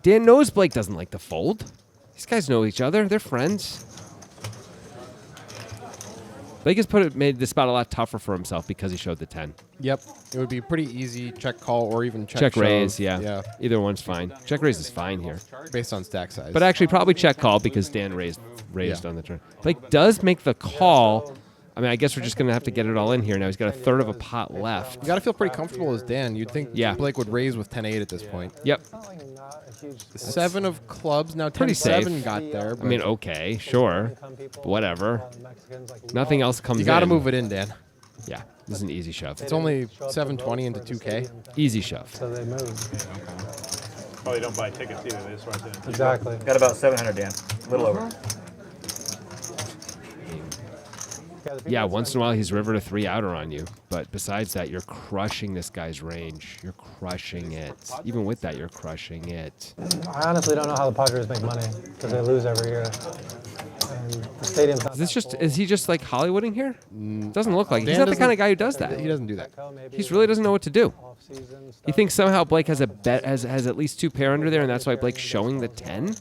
[SPEAKER 1] Dan knows Blake doesn't like to fold. These guys know each other. They're friends. Blake has made this spot a lot tougher for himself because he showed the 10.
[SPEAKER 2] Yep. It would be pretty easy check call or even
[SPEAKER 1] Check
[SPEAKER 2] shove.
[SPEAKER 1] raise, yeah.
[SPEAKER 2] Yeah.
[SPEAKER 1] Either one's fine. Check raise is fine here.
[SPEAKER 2] Based on stack size.
[SPEAKER 1] But actually, probably check call because Dan raised
[SPEAKER 2] Yeah.
[SPEAKER 1] on the turn. Blake does make the call. I mean, I guess we're just going to have to get it all in here now. He's got a third of a pot left.
[SPEAKER 2] You got to feel pretty comfortable as Dan. You'd think
[SPEAKER 1] Yeah.
[SPEAKER 2] Blake would raise with 10-8 at this point.
[SPEAKER 1] Yep.
[SPEAKER 2] The 7 of clubs. Now
[SPEAKER 1] Pretty
[SPEAKER 2] 10-7
[SPEAKER 1] safe.
[SPEAKER 2] got there.
[SPEAKER 1] I
[SPEAKER 2] But
[SPEAKER 1] mean, okay, sure. Whatever. Nothing else comes in.
[SPEAKER 2] you got to move it in, Dan.
[SPEAKER 1] Yeah, this is an easy shove.
[SPEAKER 2] It's only 720 into 2K.
[SPEAKER 1] Easy shove.
[SPEAKER 5] So they move.
[SPEAKER 4] Probably don't buy tickets either. They just write it in.
[SPEAKER 5] Exactly.
[SPEAKER 3] Got about 700, Dan. A little over.
[SPEAKER 1] Yeah, once in a while he's river to 3 outer on you. But besides that, you're crushing this guy's range. You're crushing it. Even with that, you're crushing it.
[SPEAKER 5] I honestly don't know how the Padres make money because they lose every year. And the stadium's not
[SPEAKER 1] Is he just like Hollywooding here? Doesn't look like it. He's
[SPEAKER 2] Dan
[SPEAKER 1] not the kind
[SPEAKER 2] doesn't-
[SPEAKER 1] of guy who does that.
[SPEAKER 2] He doesn't do that.
[SPEAKER 1] He really doesn't know what to do. He thinks somehow Blake has a bet has at least 2 pair under there, and that's why Blake's showing the 10.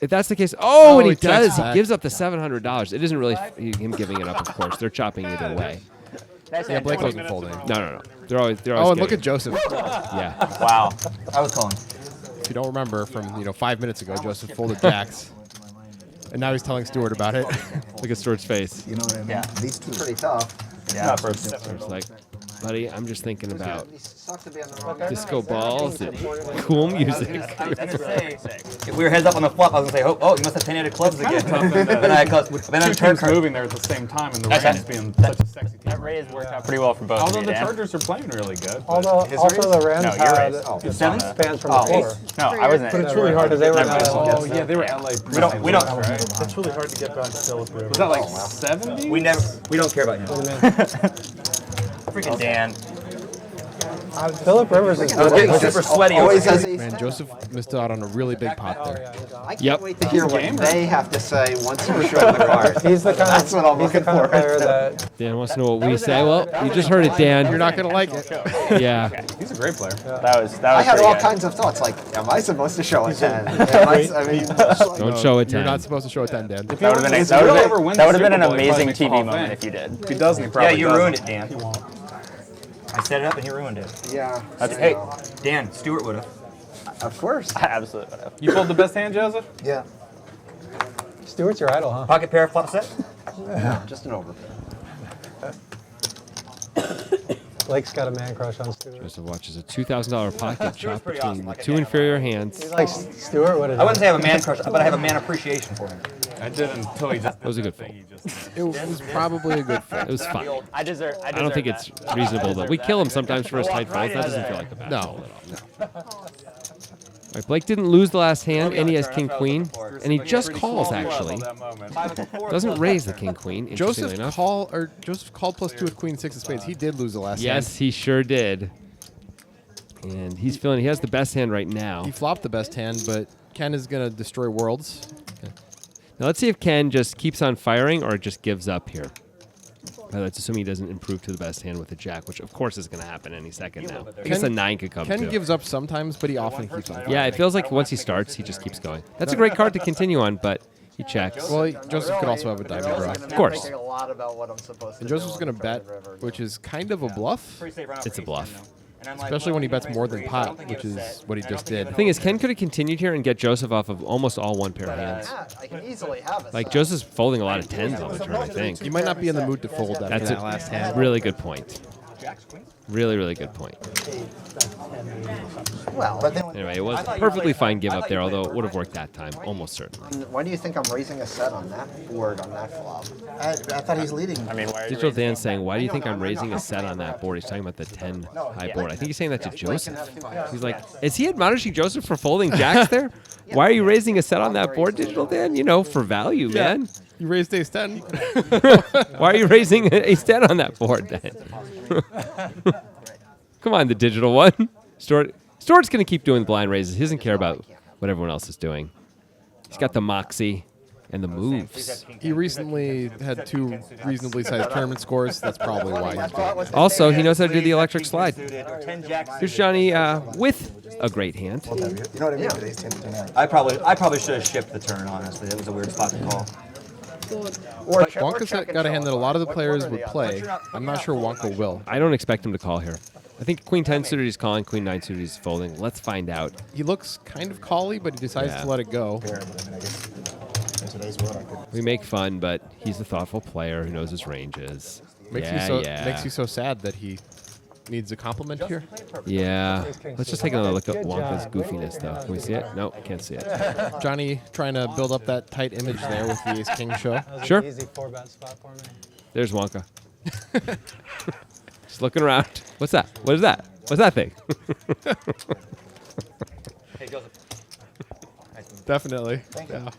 [SPEAKER 1] If that's the case, and he
[SPEAKER 2] he checks
[SPEAKER 1] does. He
[SPEAKER 2] back.
[SPEAKER 1] gives up the $700. It isn't really him giving it up. Of course, they're chopping either way.
[SPEAKER 2] Yeah, Blake wasn't folding.
[SPEAKER 1] No. They're always.
[SPEAKER 2] Oh, and look
[SPEAKER 1] getting
[SPEAKER 2] at Joseph.
[SPEAKER 1] Yeah.
[SPEAKER 3] Wow. I was calling.
[SPEAKER 2] If you don't remember from 5 minutes ago, Joseph folded jacks. And now he's telling Stewart about it.
[SPEAKER 1] Look at Stuart's face.
[SPEAKER 6] You know what I mean?
[SPEAKER 3] Yeah.
[SPEAKER 6] These two pretty tough.
[SPEAKER 3] Yeah.
[SPEAKER 1] It's like, buddy, I'm just thinking about
[SPEAKER 6] It sucks to be on the wrong
[SPEAKER 1] disco balls and cool music.
[SPEAKER 3] I was gonna say, if we were heads up on the flop, I was gonna say, oh, you must have 10-8 clubs again. Then I had clubs. Then I
[SPEAKER 4] Two
[SPEAKER 3] had turn
[SPEAKER 4] teams
[SPEAKER 3] cards.
[SPEAKER 4] moving there at the same time, and the
[SPEAKER 3] That's
[SPEAKER 4] Rams
[SPEAKER 3] right.
[SPEAKER 4] being such a sexy team.
[SPEAKER 8] That raise worked out pretty well for both
[SPEAKER 4] Although
[SPEAKER 8] of you,
[SPEAKER 4] the
[SPEAKER 8] Dan.
[SPEAKER 4] Chargers are playing really good.
[SPEAKER 5] Although also the Rams
[SPEAKER 8] No, you're
[SPEAKER 5] had
[SPEAKER 8] right.
[SPEAKER 3] Seven?
[SPEAKER 5] fans from before.
[SPEAKER 8] No, I wasn't.
[SPEAKER 5] But it's really hard because they were not.
[SPEAKER 4] Oh yeah, they were LA.
[SPEAKER 3] We don't.
[SPEAKER 4] That's really hard to get back to Philip Rivers. Was that like 70?
[SPEAKER 3] We don't care about him. Freaking Dan.
[SPEAKER 5] Philip Rivers is
[SPEAKER 3] I was getting super sweaty.
[SPEAKER 6] Always
[SPEAKER 3] over
[SPEAKER 6] has
[SPEAKER 3] here.
[SPEAKER 6] a.
[SPEAKER 2] Man, Joseph missed out on a really big pot there.
[SPEAKER 6] I can't
[SPEAKER 1] Yep.
[SPEAKER 6] wait to hear what they have to say once we're showing the card.
[SPEAKER 5] He's the kind
[SPEAKER 6] That's what I'm
[SPEAKER 5] he's the
[SPEAKER 6] looking
[SPEAKER 5] kind of
[SPEAKER 6] for.
[SPEAKER 5] player that
[SPEAKER 1] Dan wants to know what we say. Well, you just heard it, Dan.
[SPEAKER 2] You're not going to like it.
[SPEAKER 1] Yeah.
[SPEAKER 4] He's a great player.
[SPEAKER 8] That was
[SPEAKER 6] I had
[SPEAKER 8] pretty
[SPEAKER 6] all
[SPEAKER 8] good.
[SPEAKER 6] kinds of thoughts, like, am I supposed to show a 10? I mean, just like,
[SPEAKER 1] Don't show it,
[SPEAKER 2] You're
[SPEAKER 1] 10.
[SPEAKER 2] not supposed to show a 10, Dan.
[SPEAKER 8] That would have been,
[SPEAKER 4] If he really ever wins the
[SPEAKER 8] been an
[SPEAKER 4] Super Bowl, he probably
[SPEAKER 8] amazing
[SPEAKER 4] makes the
[SPEAKER 8] TV
[SPEAKER 4] Hall of
[SPEAKER 8] moment
[SPEAKER 4] Fame.
[SPEAKER 8] if you did.
[SPEAKER 4] If he doesn't, he
[SPEAKER 3] Yeah,
[SPEAKER 4] probably
[SPEAKER 3] you
[SPEAKER 4] doesn't.
[SPEAKER 3] ruined it, Dan. I set it up and he ruined it.
[SPEAKER 6] yeah.
[SPEAKER 3] Hey, Dan, Stewart would have.
[SPEAKER 6] Of course.
[SPEAKER 8] I absolutely would have.
[SPEAKER 4] You pulled the best hand, Joseph?
[SPEAKER 6] Yeah.
[SPEAKER 5] Stewart's your idol, huh?
[SPEAKER 3] Pocket pair, flop set.
[SPEAKER 6] Just an overpair.
[SPEAKER 5] Blake's got a man crush on Stewart.
[SPEAKER 1] Joseph watches a $2,000 pocket chop
[SPEAKER 3] pretty
[SPEAKER 1] between
[SPEAKER 3] awesome, like a
[SPEAKER 1] 2
[SPEAKER 3] Dan.
[SPEAKER 1] inferior hands.
[SPEAKER 5] He's like Stewart. What is
[SPEAKER 3] I wouldn't say I have a man crush, but I have a man appreciation for him.
[SPEAKER 4] I did until he just.
[SPEAKER 1] That was a good
[SPEAKER 4] thing
[SPEAKER 1] fold.
[SPEAKER 4] he just.
[SPEAKER 2] It was probably a good fit.
[SPEAKER 1] It was fine.
[SPEAKER 8] I deserve.
[SPEAKER 1] I don't think it's reasonable, though. We kill him sometimes for his tight folds. That doesn't feel like a bad
[SPEAKER 2] No.
[SPEAKER 1] fold at all. All right, Blake didn't lose the last hand, and he has king-queen, and he just calls, actually. Doesn't raise the king-queen, interestingly enough.
[SPEAKER 2] Joseph called +2 with queen 6 of spades. He did lose the last hand.
[SPEAKER 1] Yes, he sure did. And he's feeling he has the best hand right now.
[SPEAKER 2] He flopped the best hand, but Ken is going to destroy worlds.
[SPEAKER 1] Now let's see if Ken just keeps on firing or just gives up here. Let's assume he doesn't improve to the best hand with a jack, which of course is going to happen any second now. I guess a 9 could come
[SPEAKER 2] Ken
[SPEAKER 1] too.
[SPEAKER 2] gives up sometimes, but he often keeps on.
[SPEAKER 1] Yeah, it feels like once he starts, he just keeps going. That's a great card to continue on, but He checks.
[SPEAKER 2] Well, Joseph could also have a diamond draw.
[SPEAKER 6] Of
[SPEAKER 1] course.
[SPEAKER 6] A lot about what I'm supposed to
[SPEAKER 2] And
[SPEAKER 6] do
[SPEAKER 2] Joseph's
[SPEAKER 6] on
[SPEAKER 2] going to
[SPEAKER 6] the
[SPEAKER 2] bet,
[SPEAKER 6] river.
[SPEAKER 2] which is kind of a bluff.
[SPEAKER 3] Pretty safe run out
[SPEAKER 1] It's
[SPEAKER 3] for
[SPEAKER 1] a bluff.
[SPEAKER 3] ace-10, though. And I'm like,
[SPEAKER 2] Especially
[SPEAKER 3] well,
[SPEAKER 2] when he
[SPEAKER 3] he
[SPEAKER 2] bets
[SPEAKER 3] might
[SPEAKER 2] more
[SPEAKER 3] raise,
[SPEAKER 2] than
[SPEAKER 3] but I don't
[SPEAKER 2] pot,
[SPEAKER 3] think
[SPEAKER 2] which
[SPEAKER 3] it's
[SPEAKER 2] is
[SPEAKER 3] set.
[SPEAKER 2] what he
[SPEAKER 3] I don't
[SPEAKER 2] just
[SPEAKER 3] think
[SPEAKER 2] did.
[SPEAKER 1] The thing is, Ken could have continued here and get Joseph off of almost all one-pair hands.
[SPEAKER 6] Yeah, I can easily have a
[SPEAKER 1] Like
[SPEAKER 6] set.
[SPEAKER 1] Joseph's folding a lot of tens on the turn, I think.
[SPEAKER 2] He might not be in the mood to fold after
[SPEAKER 1] That's
[SPEAKER 2] that
[SPEAKER 1] a
[SPEAKER 2] last hand.
[SPEAKER 1] really good point. Really, really good point.
[SPEAKER 6] Well, but then
[SPEAKER 1] Anyway, it was a perfectly fine give up there, although it would have worked that time, almost certainly.
[SPEAKER 6] why do you think I'm raising a set on that board on that flop? I thought he's leading.
[SPEAKER 8] I mean, why are you
[SPEAKER 1] Digital
[SPEAKER 8] raising
[SPEAKER 1] Dan's saying, why do you think I'm raising a set on that board? He's talking about the 10 high board. I think he's saying that to Joseph. He's like, is he admonishing Joseph for folding jacks there? Why are you raising a set on that board, Digital Dan? You know, for value, man.
[SPEAKER 2] You raised ace 10.
[SPEAKER 1] Why are you raising ace 10 on that board then? Come on, the digital one. Stuart's going to keep doing blind raises. He doesn't care about what everyone else is doing. He's got the moxie and the moves.
[SPEAKER 2] He recently had 2 reasonably sized tournament scores. That's probably why he's doing it.
[SPEAKER 1] Also, he knows how to do the electric slide.
[SPEAKER 3] Or 10 jacks
[SPEAKER 1] Here's
[SPEAKER 3] suited.
[SPEAKER 1] Johnny with a great hand.
[SPEAKER 6] You know what I mean? With ace 10 to 10.
[SPEAKER 3] I probably should have shipped the turn, honestly. It was a weird spot to call.
[SPEAKER 6] Or
[SPEAKER 2] Wonka's got a hand that a lot of the players would play. I'm not sure Wonka will.
[SPEAKER 1] I don't expect him to call here. I think Queen 10 suited he's calling, Queen 9 suited he's folding. Let's find out.
[SPEAKER 2] He looks kind of call-y, but he decides
[SPEAKER 1] Yeah.
[SPEAKER 2] to let it go.
[SPEAKER 1] We make fun, but he's a thoughtful player who knows his ranges.
[SPEAKER 2] Makes you so sad that he needs a compliment here.
[SPEAKER 1] Yeah. Let's just take another look at
[SPEAKER 5] Good
[SPEAKER 1] Wonka's
[SPEAKER 5] job.
[SPEAKER 1] goofiness, though. Can we see it? No, can't see it.
[SPEAKER 2] Johnny trying to build up that tight image there with the ace king show.
[SPEAKER 5] That was
[SPEAKER 1] Sure.
[SPEAKER 5] an easy 4-bet spot for me.
[SPEAKER 1] There's Wonka. Just looking around. What's that? What is that? What's that thing?
[SPEAKER 3] Hey, Joseph.
[SPEAKER 2] Definitely. Yeah.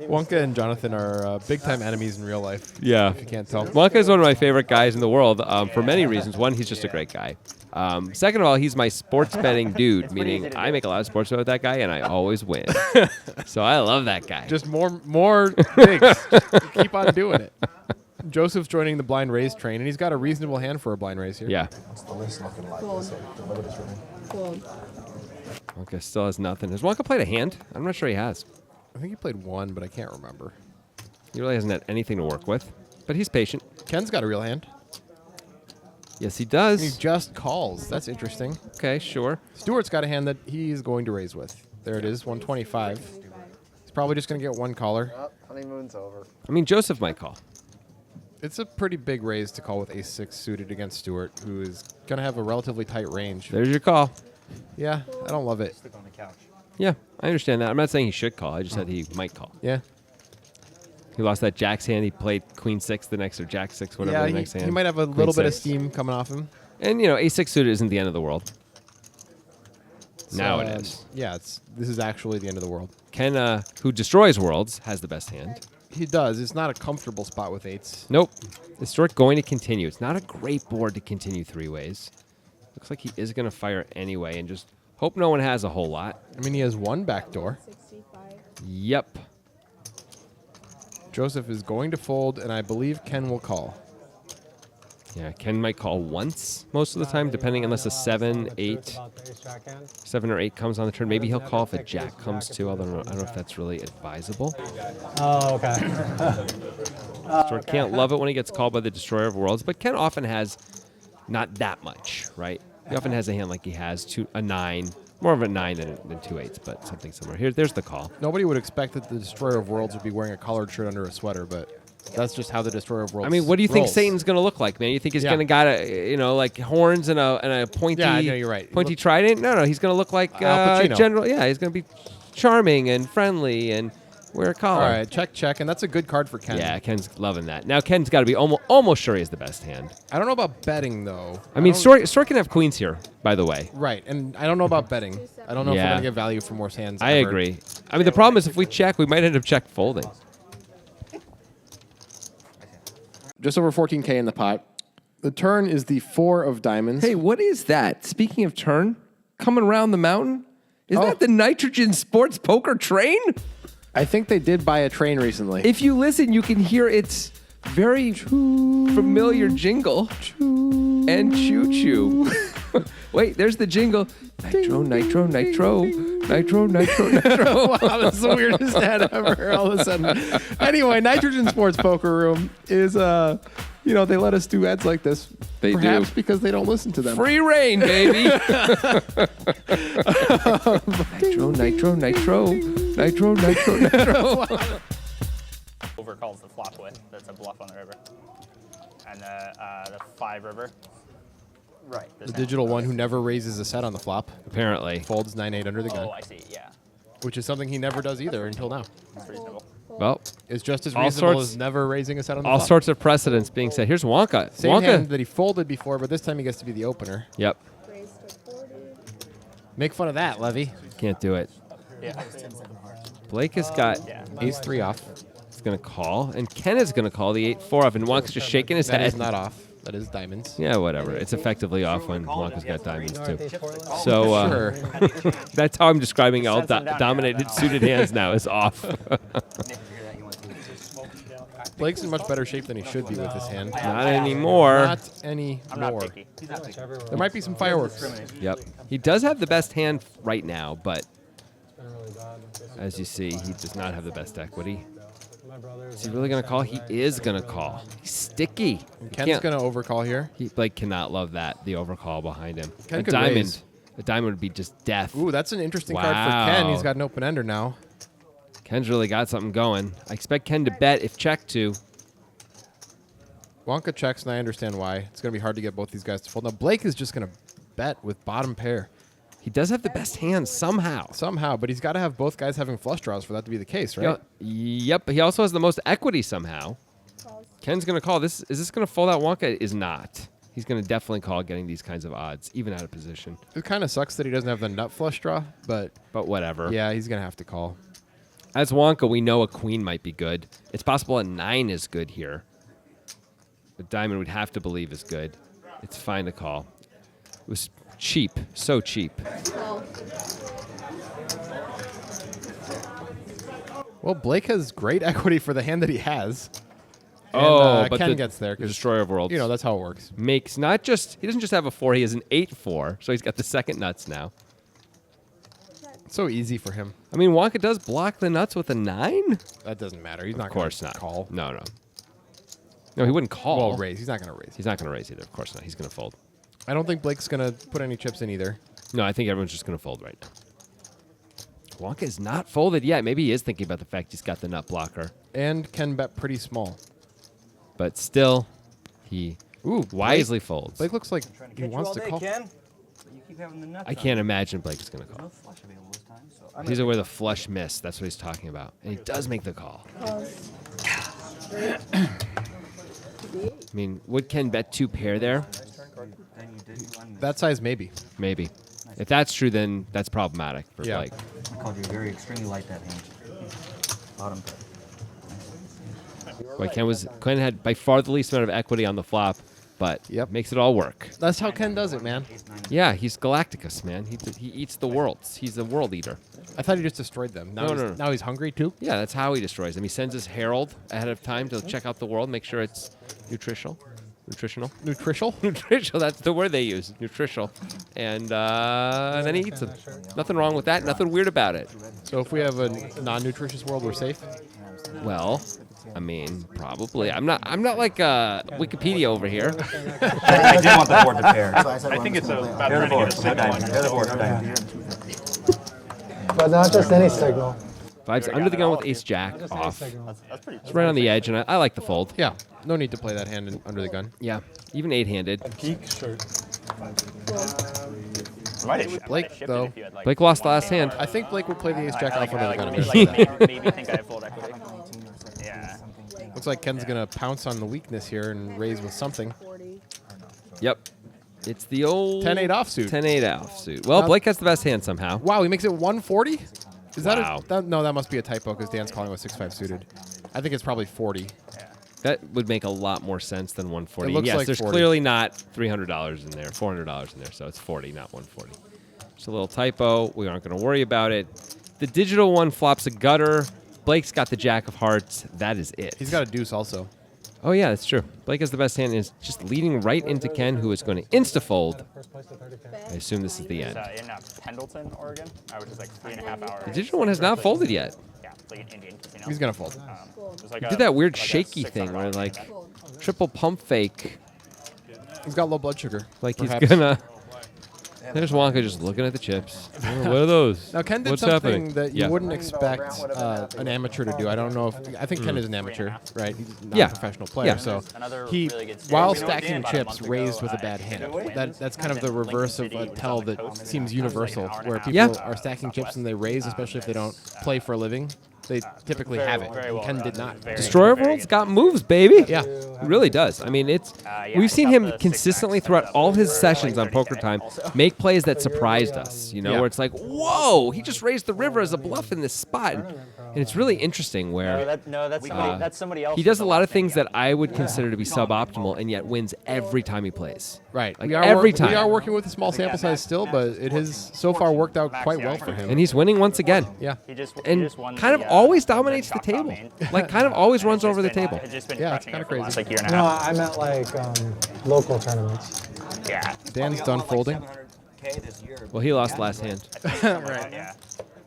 [SPEAKER 2] Wonka and Jonathan are big-time enemies in real life.
[SPEAKER 1] Yeah.
[SPEAKER 2] If you can't tell.
[SPEAKER 1] Wonka is one of my favorite guys in the world for many reasons. One, he's just a great guy. Second of all, he's my sports betting dude, meaning I make a lot of sports bet with that guy, and I always win. So I love that guy.
[SPEAKER 2] Just more bigs. Just keep on doing it. Joseph's joining the blind raise train, and he's got a reasonable hand for a blind raise here.
[SPEAKER 1] Yeah.
[SPEAKER 7] Fold. Fold.
[SPEAKER 1] Wonka still has nothing. Has Wonka played a hand? I'm not sure he has.
[SPEAKER 2] I think he played 1, but I can't remember.
[SPEAKER 1] He really hasn't had anything to work with, but he's patient.
[SPEAKER 2] Ken's got a real hand.
[SPEAKER 1] Yes, he
[SPEAKER 2] And he
[SPEAKER 1] does.
[SPEAKER 2] just calls. That's interesting.
[SPEAKER 1] Okay, sure.
[SPEAKER 2] Stuart's got a hand that he's going to raise with. There it is, 125. He's probably just going to get 1 caller.
[SPEAKER 6] Oh, honeymoon's over.
[SPEAKER 1] I mean, Joseph might call.
[SPEAKER 2] It's a pretty big raise to call with ace 6 suited against Stuart, who is going to have a relatively tight range.
[SPEAKER 1] There's your call.
[SPEAKER 2] Yeah, I don't love it.
[SPEAKER 3] Stick on the couch.
[SPEAKER 1] Yeah, I understand that. I'm not saying he should call. I just said he might call.
[SPEAKER 2] Yeah.
[SPEAKER 1] He lost that Jack's hand. He played Queen 6 the next, or Jack 6, whatever
[SPEAKER 2] Yeah,
[SPEAKER 1] the next hand.
[SPEAKER 2] he might have a
[SPEAKER 1] Queen
[SPEAKER 2] little bit of
[SPEAKER 1] 6.
[SPEAKER 2] steam coming off him.
[SPEAKER 1] And, you know, A6 suited isn't the end of the world. Now it
[SPEAKER 2] So,
[SPEAKER 1] is.
[SPEAKER 2] Yeah, this is actually the end of the world.
[SPEAKER 1] Ken, who destroys worlds, has the best hand.
[SPEAKER 2] He does. It's not a comfortable spot with 8s.
[SPEAKER 1] Nope. Is Stuart going to continue? It's not a great board to continue 3 ways. Looks like he is going to fire anyway and just hope no one has a whole lot.
[SPEAKER 2] I mean, he has 1 backdoor.
[SPEAKER 7] 65.
[SPEAKER 1] Yep.
[SPEAKER 2] Joseph is going to fold, and I believe Ken will call.
[SPEAKER 1] Yeah, Ken might call once most of the time, depending unless a 7, 8, 7 or 8 comes on the turn. Maybe he'll call if a Jack comes too, although I don't know if that's really advisable.
[SPEAKER 5] Oh, okay.
[SPEAKER 1] Stuart can't love it when he gets called by the Destroyer of Worlds, but Ken often has not that much, right? He often has a hand like he has a 9, more of a 9 than 2 8s, but something similar. There's the call.
[SPEAKER 2] Nobody would expect that the Destroyer of Worlds would be wearing a collared shirt under a sweater, but that's just how the Destroyer of Worlds
[SPEAKER 1] I mean, what do you think
[SPEAKER 2] rolls.
[SPEAKER 1] Satan's going to look like, man? You think he's
[SPEAKER 2] Yeah.
[SPEAKER 1] going to got a, you know, like horns and a pointy,
[SPEAKER 2] Yeah, I know, you're right.
[SPEAKER 1] pointy trident? No, he's going to look like
[SPEAKER 2] Al Pacino.
[SPEAKER 1] general. Yeah, he's going to be charming and friendly and wear a collar.
[SPEAKER 2] All right, check, and that's a good card for Ken.
[SPEAKER 1] Yeah, Ken's loving that. Now Ken's got to be almost sure he has the best hand.
[SPEAKER 2] I don't know about betting, though.
[SPEAKER 1] I mean,
[SPEAKER 2] don't-
[SPEAKER 1] Stuart can have queens here, by the way.
[SPEAKER 2] Right, and I don't know about betting. I don't know if we're
[SPEAKER 1] Yeah.
[SPEAKER 2] going to get value from worse hands.
[SPEAKER 1] I
[SPEAKER 2] ever.
[SPEAKER 1] agree. I mean, the problem is if we check, we might end up check folding.
[SPEAKER 2] Just over 14K in the pot. The turn is the 4 of diamonds.
[SPEAKER 1] Hey, what is that? Speaking of turn, coming around the mountain? Is
[SPEAKER 2] Oh.
[SPEAKER 1] that the Nitrogen Sports Poker Train?
[SPEAKER 2] I think they did buy a train recently.
[SPEAKER 1] If you listen, you can hear its very familiar jingle and choo-choo. Wait, there's the jingle. Nitro, nitro, nitro, nitro, nitro, nitro.
[SPEAKER 2] Wow, that's the weirdest ad ever. All of a sudden. Anyway, Nitrogen Sports Poker Room is they let us do ads like this.
[SPEAKER 1] They
[SPEAKER 2] perhaps
[SPEAKER 1] do.
[SPEAKER 2] because they don't listen to them.
[SPEAKER 1] Free reign, baby. Nitro, nitro, nitro, nitro, nitro, nitro.
[SPEAKER 8] Overcalls the flop with. That's a bluff on the river. And the 5 river.
[SPEAKER 3] Right.
[SPEAKER 2] The digital one who never raises a set on the flop
[SPEAKER 1] Apparently.
[SPEAKER 2] folds 9-8 under the gun,
[SPEAKER 8] Oh, I see. Yeah.
[SPEAKER 2] which is something he never does either until now.
[SPEAKER 8] That's reasonable.
[SPEAKER 1] Well,
[SPEAKER 2] It's just as
[SPEAKER 1] All
[SPEAKER 2] reasonable
[SPEAKER 1] sorts-
[SPEAKER 2] as never raising a set on the
[SPEAKER 1] all
[SPEAKER 2] flop.
[SPEAKER 1] sorts of precedents being set. Here's Wonka.
[SPEAKER 2] Same
[SPEAKER 1] Wonka.
[SPEAKER 2] hand that he folded before, but this time he gets to be the opener.
[SPEAKER 1] Yep.
[SPEAKER 7] Raise to 40.
[SPEAKER 2] Make fun of that, Levy.
[SPEAKER 1] Can't do it.
[SPEAKER 8] Yeah.
[SPEAKER 1] Blake has got
[SPEAKER 8] Yeah.
[SPEAKER 2] Ace-3 off.
[SPEAKER 1] He's going to call, and Ken is going to call the 8-4 off, and Wonka's just shaking his
[SPEAKER 2] That
[SPEAKER 1] head.
[SPEAKER 2] is not off. That is diamonds.
[SPEAKER 1] Yeah, whatever. It's effectively off when Wonka's got diamonds, too.
[SPEAKER 5] Sure.
[SPEAKER 1] So
[SPEAKER 2] Sure.
[SPEAKER 1] that's how I'm describing all
[SPEAKER 8] Send some down here,
[SPEAKER 1] dominated
[SPEAKER 8] then I'll-
[SPEAKER 1] suited hands now is off.
[SPEAKER 2] Blake's in much better shape than he should be with this hand.
[SPEAKER 1] Not anymore.
[SPEAKER 2] Not anymore.
[SPEAKER 8] I'm not picky.
[SPEAKER 5] Much everywhere.
[SPEAKER 2] There might be some fireworks.
[SPEAKER 1] Yep. He does have the best hand right now, but
[SPEAKER 5] It's been really bad.
[SPEAKER 1] as you see, he does not have the best equity.
[SPEAKER 5] My brother
[SPEAKER 1] Is he really going to call? He is going to call. He's sticky. You
[SPEAKER 2] Ken's
[SPEAKER 1] can't-
[SPEAKER 2] going to overcall here.
[SPEAKER 1] Blake cannot love that, the overcall behind him.
[SPEAKER 2] Ken
[SPEAKER 1] A
[SPEAKER 2] could
[SPEAKER 1] diamond.
[SPEAKER 2] raise.
[SPEAKER 1] A diamond would be just death.
[SPEAKER 2] Ooh, that's an interesting card for Ken.
[SPEAKER 1] Wow.
[SPEAKER 2] He's got an open ender now.
[SPEAKER 1] Ken's really got something going. I expect Ken to bet if check to.
[SPEAKER 2] Wonka checks, and I understand why. It's going to be hard to get both these guys to fold. Now, Blake is just going to bet with bottom pair
[SPEAKER 1] He does have the best hand somehow.
[SPEAKER 2] somehow, but he's got to have both guys having flush draws for that to be the case, right?
[SPEAKER 1] Yep, but he also has the most equity somehow.
[SPEAKER 7] Calls.
[SPEAKER 1] Ken's going to call. Is this going to fold out? Wonka is not. He's going to definitely call getting these kinds of odds, even out of position.
[SPEAKER 2] It kind of sucks that he doesn't have the nut flush draw, but
[SPEAKER 1] But whatever.
[SPEAKER 2] yeah, he's going to have to call.
[SPEAKER 1] As Wonka, we know a queen might be good. It's possible a 9 is good here. A diamond would have to believe is good. It's fine to call. It was cheap, so cheap.
[SPEAKER 7] Call.
[SPEAKER 2] Well, Blake has great equity for the hand that he has. And,
[SPEAKER 1] But
[SPEAKER 2] Ken
[SPEAKER 1] the
[SPEAKER 2] gets there because
[SPEAKER 1] Destroyer of Worlds
[SPEAKER 2] that's how it works.
[SPEAKER 1] makes not just he doesn't just have a 4, he has an 8-4, so he's got the second nuts now.
[SPEAKER 2] It's so easy for him.
[SPEAKER 1] I mean, Wonka does block the nuts with a 9.
[SPEAKER 2] That doesn't matter. He's not
[SPEAKER 1] Of course
[SPEAKER 2] going to
[SPEAKER 1] not.
[SPEAKER 2] call.
[SPEAKER 1] No. No, he wouldn't call.
[SPEAKER 2] Well, raise. He's not going to raise.
[SPEAKER 1] He's not going to raise either. Of course not. He's going to fold.
[SPEAKER 2] I don't think Blake's going to put any chips in either.
[SPEAKER 1] No, I think everyone's just going to fold right now. Wonka is not folded yet. Maybe he is thinking about the fact he's got the nut blocker.
[SPEAKER 2] And Ken bet pretty small.
[SPEAKER 1] But still, he wisely folds.
[SPEAKER 2] Blake looks like he wants to call.
[SPEAKER 3] Ken. You keep having the nuts
[SPEAKER 1] I can't imagine Blake's going to
[SPEAKER 3] No
[SPEAKER 1] call.
[SPEAKER 3] flush available this time. So
[SPEAKER 1] These are where the flush miss. That's what he's talking about. And he does make the call.
[SPEAKER 7] Calls.
[SPEAKER 1] I mean, would Ken bet 2 pair there?
[SPEAKER 3] then you did one.
[SPEAKER 2] That size, maybe.
[SPEAKER 1] Maybe. If that's true, then that's problematic for
[SPEAKER 2] Yeah.
[SPEAKER 1] Blake.
[SPEAKER 3] I called you very extremely light that hand. Bottom pair.
[SPEAKER 1] Boy, Ken had by far the least amount of equity on the flop, but
[SPEAKER 2] Yep.
[SPEAKER 1] makes it all work.
[SPEAKER 2] That's how Ken does it, man.
[SPEAKER 1] Yeah, he's Galacticus, man. He eats the worlds. He's a world eater.
[SPEAKER 2] I thought he just destroyed them. Now,
[SPEAKER 1] No.
[SPEAKER 2] now he's hungry, too?
[SPEAKER 1] Yeah, that's how he destroys them. He sends his herald ahead of time to check out the world, make sure it's nutritional. Nutritional?
[SPEAKER 2] Nutritional?
[SPEAKER 1] Nutritional, that's the word they use. Nutritional. And then he eats them. Nothing wrong with that. Nothing weird about it.
[SPEAKER 2] So if we have a non-nutritious world, we're safe?
[SPEAKER 1] Well, I mean, probably. I'm not like Wikipedia over here.
[SPEAKER 3] I did want the board to pair.
[SPEAKER 6] So I said,
[SPEAKER 8] I
[SPEAKER 6] well,
[SPEAKER 8] think
[SPEAKER 6] I'm
[SPEAKER 8] it's
[SPEAKER 6] just
[SPEAKER 8] a
[SPEAKER 6] gonna
[SPEAKER 8] bad
[SPEAKER 3] Pair the
[SPEAKER 8] way to
[SPEAKER 3] board.
[SPEAKER 8] get a
[SPEAKER 3] No
[SPEAKER 8] signal on
[SPEAKER 3] diamond. Pair the board. No
[SPEAKER 8] your
[SPEAKER 3] diamond.
[SPEAKER 5] But not just any signal.
[SPEAKER 1] Vibes under the gun with ace jack
[SPEAKER 5] Just any
[SPEAKER 1] off.
[SPEAKER 5] signal.
[SPEAKER 8] That's pretty.
[SPEAKER 1] It's right on the edge, and I like the fold.
[SPEAKER 2] Yeah. No need to play that hand under the gun.
[SPEAKER 1] Yeah, even 8-handed.
[SPEAKER 5] Peak shirt.
[SPEAKER 2] Blake, though.
[SPEAKER 1] Blake lost the last hand.
[SPEAKER 2] I think Blake would play the ace-jack off under the gun.
[SPEAKER 8] Maybe think I have full equity. Yeah.
[SPEAKER 2] Looks like Ken's going to pounce on the weakness here and raise with something.
[SPEAKER 7] 40.
[SPEAKER 1] Yep. It's the old
[SPEAKER 2] 10-8 offsuit.
[SPEAKER 1] 10-8 offsuit. Well, Blake has the best hand somehow.
[SPEAKER 2] Wow, he makes it 140? Is
[SPEAKER 1] Wow.
[SPEAKER 2] no, that must be a typo because Dan's calling with 6-5 suited. I think it's probably 40.
[SPEAKER 1] That would make a lot more sense than 140.
[SPEAKER 2] It looks
[SPEAKER 1] Yes,
[SPEAKER 2] like
[SPEAKER 1] there's
[SPEAKER 2] 40.
[SPEAKER 1] clearly not $300 in there, $400 in there, so it's 40, not 140. Just a little typo. We aren't going to worry about it. The digital one flops a gutter. Blake's got the jack of hearts. That is it.
[SPEAKER 2] He's got a deuce also.
[SPEAKER 1] Oh, yeah, that's true. Blake has the best hand and is just leading right into Ken, who is going to insta-fold.
[SPEAKER 5] First place to 30K.
[SPEAKER 1] I assume this is the
[SPEAKER 8] It's
[SPEAKER 1] end.
[SPEAKER 8] in Pendleton, Oregon, which is like 3.5 hours.
[SPEAKER 1] The digital one has not folded yet.
[SPEAKER 8] Yeah, it's like an Indian casino.
[SPEAKER 2] He's gonna fold.
[SPEAKER 8] It's like
[SPEAKER 1] He did that weird
[SPEAKER 8] like a
[SPEAKER 1] shaky
[SPEAKER 8] $600
[SPEAKER 1] thing where, like,
[SPEAKER 8] event.
[SPEAKER 1] triple pump fake.
[SPEAKER 2] He's got low blood sugar.
[SPEAKER 1] Like
[SPEAKER 2] perhaps.
[SPEAKER 1] he's gonna. There's Wonka just looking at the chips. Oh, what are those?
[SPEAKER 2] Now Ken did
[SPEAKER 1] What's
[SPEAKER 2] something
[SPEAKER 1] happening?
[SPEAKER 2] that you
[SPEAKER 1] Yeah.
[SPEAKER 2] wouldn't expect an amateur to do. I don't know if I think Ken is an amateur, right? He's not
[SPEAKER 1] Yeah.
[SPEAKER 2] a professional player,
[SPEAKER 1] Yeah.
[SPEAKER 2] so
[SPEAKER 8] Another
[SPEAKER 2] he
[SPEAKER 8] really good
[SPEAKER 2] while
[SPEAKER 8] story. We know
[SPEAKER 2] stacking
[SPEAKER 8] Dan about a
[SPEAKER 2] chips
[SPEAKER 8] month ago,
[SPEAKER 2] raised with a bad
[SPEAKER 8] he
[SPEAKER 2] hand.
[SPEAKER 8] did win.
[SPEAKER 2] That's kind of the
[SPEAKER 8] Lincoln
[SPEAKER 2] reverse of
[SPEAKER 8] City
[SPEAKER 2] a
[SPEAKER 8] was
[SPEAKER 2] tell
[SPEAKER 8] on the
[SPEAKER 2] that
[SPEAKER 8] coast.
[SPEAKER 2] seems
[SPEAKER 8] It was like
[SPEAKER 2] universal,
[SPEAKER 8] an hour and a
[SPEAKER 2] where
[SPEAKER 8] half
[SPEAKER 2] people
[SPEAKER 1] Yeah.
[SPEAKER 2] are stacking chips
[SPEAKER 8] southwest.
[SPEAKER 2] and they raise, especially if they don't play for a living. They typically
[SPEAKER 8] Very
[SPEAKER 2] have
[SPEAKER 8] well-
[SPEAKER 2] it.
[SPEAKER 8] very
[SPEAKER 2] And
[SPEAKER 8] well
[SPEAKER 2] Ken
[SPEAKER 8] run.
[SPEAKER 2] did not.
[SPEAKER 8] Very-
[SPEAKER 1] Destroyer of
[SPEAKER 8] very
[SPEAKER 1] Worlds
[SPEAKER 8] good.
[SPEAKER 1] got moves, baby.
[SPEAKER 2] Yeah.
[SPEAKER 1] He really does. I mean, it's
[SPEAKER 8] Yeah,
[SPEAKER 1] we've seen
[SPEAKER 8] he's got
[SPEAKER 1] him
[SPEAKER 8] the
[SPEAKER 1] consistently
[SPEAKER 8] 6x
[SPEAKER 1] throughout
[SPEAKER 8] that's
[SPEAKER 1] all
[SPEAKER 8] up
[SPEAKER 1] his
[SPEAKER 8] for,
[SPEAKER 1] sessions
[SPEAKER 8] like,
[SPEAKER 1] on Poker
[SPEAKER 8] 30K
[SPEAKER 1] Time
[SPEAKER 8] also.
[SPEAKER 1] make plays that surprised us. You know,
[SPEAKER 2] Yeah.
[SPEAKER 1] where it's like, whoa, he just raised the river as a bluff in this spot, and it's really interesting where
[SPEAKER 8] That's somebody else.
[SPEAKER 1] he does a lot of things that I would consider to be suboptimal, and yet wins every time he plays.
[SPEAKER 2] Right.
[SPEAKER 1] Like
[SPEAKER 2] we are
[SPEAKER 1] every
[SPEAKER 2] we
[SPEAKER 1] time.
[SPEAKER 2] are working with a small sample size still, but it has so far worked out quite well for him.
[SPEAKER 1] And he's winning once again.
[SPEAKER 2] Yeah.
[SPEAKER 1] And kind of always dominates the table. Like, kind of always runs over the table.
[SPEAKER 2] Yeah, it's kinda crazy.
[SPEAKER 8] Like year and a
[SPEAKER 5] No,
[SPEAKER 8] half.
[SPEAKER 5] I meant like local tournaments.
[SPEAKER 8] Yeah.
[SPEAKER 2] Dan's done folding.
[SPEAKER 1] Well, he lost last hand.
[SPEAKER 2] Right.
[SPEAKER 8] Yeah.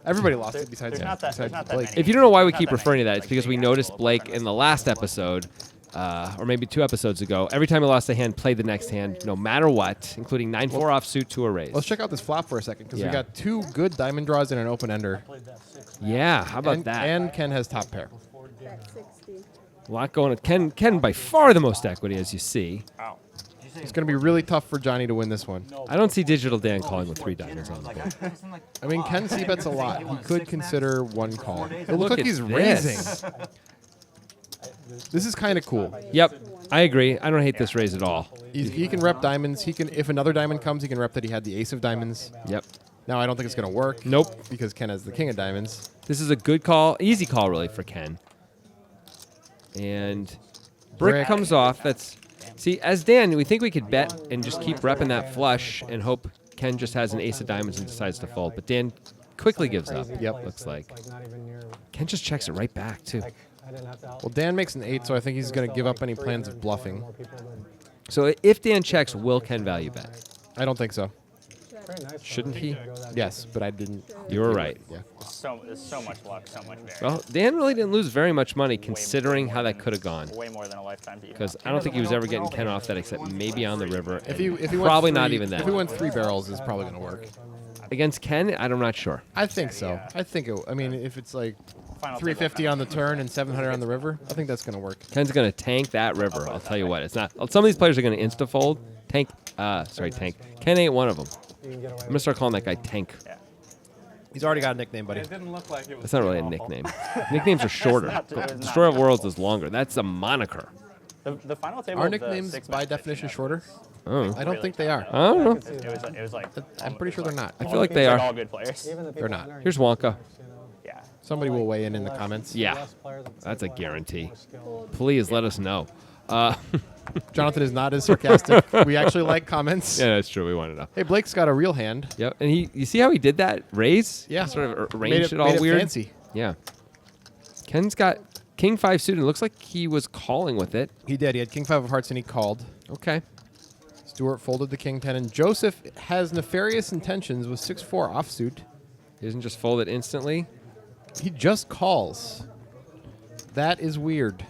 [SPEAKER 2] Everybody lost it besides
[SPEAKER 8] There's not that- there's
[SPEAKER 2] besides
[SPEAKER 8] not that
[SPEAKER 2] Blake.
[SPEAKER 8] many.
[SPEAKER 1] If you don't know why we
[SPEAKER 8] Not
[SPEAKER 1] keep
[SPEAKER 8] that
[SPEAKER 1] referring to
[SPEAKER 8] many.
[SPEAKER 1] that, it's because we noticed Blake in the last episode, or maybe 2 episodes ago, every time he lost a hand, played the next hand, no matter what, including 9-4 offsuit to a raise.
[SPEAKER 2] Let's check out this flop for a second because
[SPEAKER 1] Yeah.
[SPEAKER 2] we got 2 good diamond draws and an open ender.
[SPEAKER 1] Yeah, how about
[SPEAKER 2] and,
[SPEAKER 1] that?
[SPEAKER 2] And Ken has top pair.
[SPEAKER 1] A lot going on. Ken by far the most equity, as you see.
[SPEAKER 8] Oh.
[SPEAKER 2] It's going to be really tough for Johnny to win this one.
[SPEAKER 1] I don't see Digital Dan calling with 3 diamonds on the board.
[SPEAKER 2] I mean, Ken c-bets a lot. He could consider one call. It looks
[SPEAKER 1] Look
[SPEAKER 2] like
[SPEAKER 1] at
[SPEAKER 2] he's
[SPEAKER 1] this.
[SPEAKER 2] raising. This is kind of cool.
[SPEAKER 1] Yep, I agree. I don't hate this raise at all.
[SPEAKER 2] He can rep diamonds. He can, if another diamond comes, he can rep that he had the ace of diamonds.
[SPEAKER 1] Yep.
[SPEAKER 2] Now I don't think it's going to work.
[SPEAKER 1] Nope.
[SPEAKER 2] Because Ken has the king of diamonds.
[SPEAKER 1] This is a good call, easy call really for Ken. And brick
[SPEAKER 2] Brick.
[SPEAKER 1] comes off. That's see, as Dan, we think we could bet and just keep repping that flush and hope Ken just has an ace of diamonds and decides to fold. But Dan quickly gives up.
[SPEAKER 2] Yep.
[SPEAKER 1] Looks like
[SPEAKER 5] Not even near.
[SPEAKER 1] Ken just checks it right back too.
[SPEAKER 5] Like I didn't have to help.
[SPEAKER 2] Well, Dan makes an 8, so I think he's going to give up any plans of bluffing.
[SPEAKER 5] More people than.
[SPEAKER 1] So if Dan checks, will Ken value bet?
[SPEAKER 2] I don't think so.
[SPEAKER 5] Very nice.
[SPEAKER 1] Shouldn't he?
[SPEAKER 2] Yes, but I didn't.
[SPEAKER 1] You were right.
[SPEAKER 2] Yeah.
[SPEAKER 8] There's so much luck, so much variance.
[SPEAKER 1] Well, Dan really didn't lose very much money considering how that could have gone.
[SPEAKER 8] Way more than a lifetime to even.
[SPEAKER 1] Because I don't think he was ever getting Ken off that except maybe on the river.
[SPEAKER 2] If he
[SPEAKER 1] and
[SPEAKER 2] went
[SPEAKER 1] probably
[SPEAKER 2] three,
[SPEAKER 1] not even that.
[SPEAKER 2] If he went 3 barrels, it's probably going to work.
[SPEAKER 1] Against Ken, I'm not sure.
[SPEAKER 2] I think so. I think it. I mean, if it's like
[SPEAKER 8] Final
[SPEAKER 2] 350 on the turn and 700 on the river, I think that's going to work.
[SPEAKER 1] Ken's going to tank that river. I'll tell you what. It's not. Some of these players are going to insta fold. Tank. Tank. Ken ain't one of them.
[SPEAKER 5] You can get away
[SPEAKER 1] I'm going to start calling that guy Tank.
[SPEAKER 2] He's already got a nickname, buddy.
[SPEAKER 4] It didn't look like it was.
[SPEAKER 1] That's not really a nickname. Nicknames are shorter. Destroyer of Worlds is longer. That's a moniker.
[SPEAKER 8] The final table.
[SPEAKER 2] Are
[SPEAKER 8] of the
[SPEAKER 2] nicknames
[SPEAKER 8] six
[SPEAKER 2] by
[SPEAKER 8] match
[SPEAKER 2] definition
[SPEAKER 8] fixing
[SPEAKER 2] shorter?
[SPEAKER 1] Oh.
[SPEAKER 2] I don't think they are.
[SPEAKER 1] I don't know.
[SPEAKER 8] It was like.
[SPEAKER 2] I'm pretty sure they're not.
[SPEAKER 1] I feel like they
[SPEAKER 8] It's like
[SPEAKER 1] are.
[SPEAKER 8] all good players.
[SPEAKER 5] Even the
[SPEAKER 2] They're
[SPEAKER 5] people
[SPEAKER 2] not.
[SPEAKER 5] entering,
[SPEAKER 1] Here's Wonka.
[SPEAKER 8] Yeah.
[SPEAKER 2] Somebody will weigh in the comments.
[SPEAKER 1] Yeah.
[SPEAKER 5] less players at the
[SPEAKER 1] That's a
[SPEAKER 5] same time,
[SPEAKER 1] guarantee.
[SPEAKER 5] more skill.
[SPEAKER 1] Please let us know.
[SPEAKER 2] Jonathan is not as sarcastic. We actually like comments.
[SPEAKER 1] Yeah, that's true. We want to know.
[SPEAKER 2] Hey, Blake's got a real hand.
[SPEAKER 1] Yep. And you see how he did that raise?
[SPEAKER 2] Yeah.
[SPEAKER 1] Sort of
[SPEAKER 2] Made
[SPEAKER 1] arranged it all
[SPEAKER 2] made
[SPEAKER 1] weird.
[SPEAKER 2] fancy.
[SPEAKER 1] Yeah. Ken's got King 5 suited. It looks like he was calling with it.
[SPEAKER 2] He did. He had King 5 of hearts and he called.
[SPEAKER 1] Okay.
[SPEAKER 2] Stewart folded the King 10, and Joseph has nefarious intentions with 6-4 offsuit.
[SPEAKER 1] He doesn't just fold it instantly.
[SPEAKER 2] He just calls. That is weird.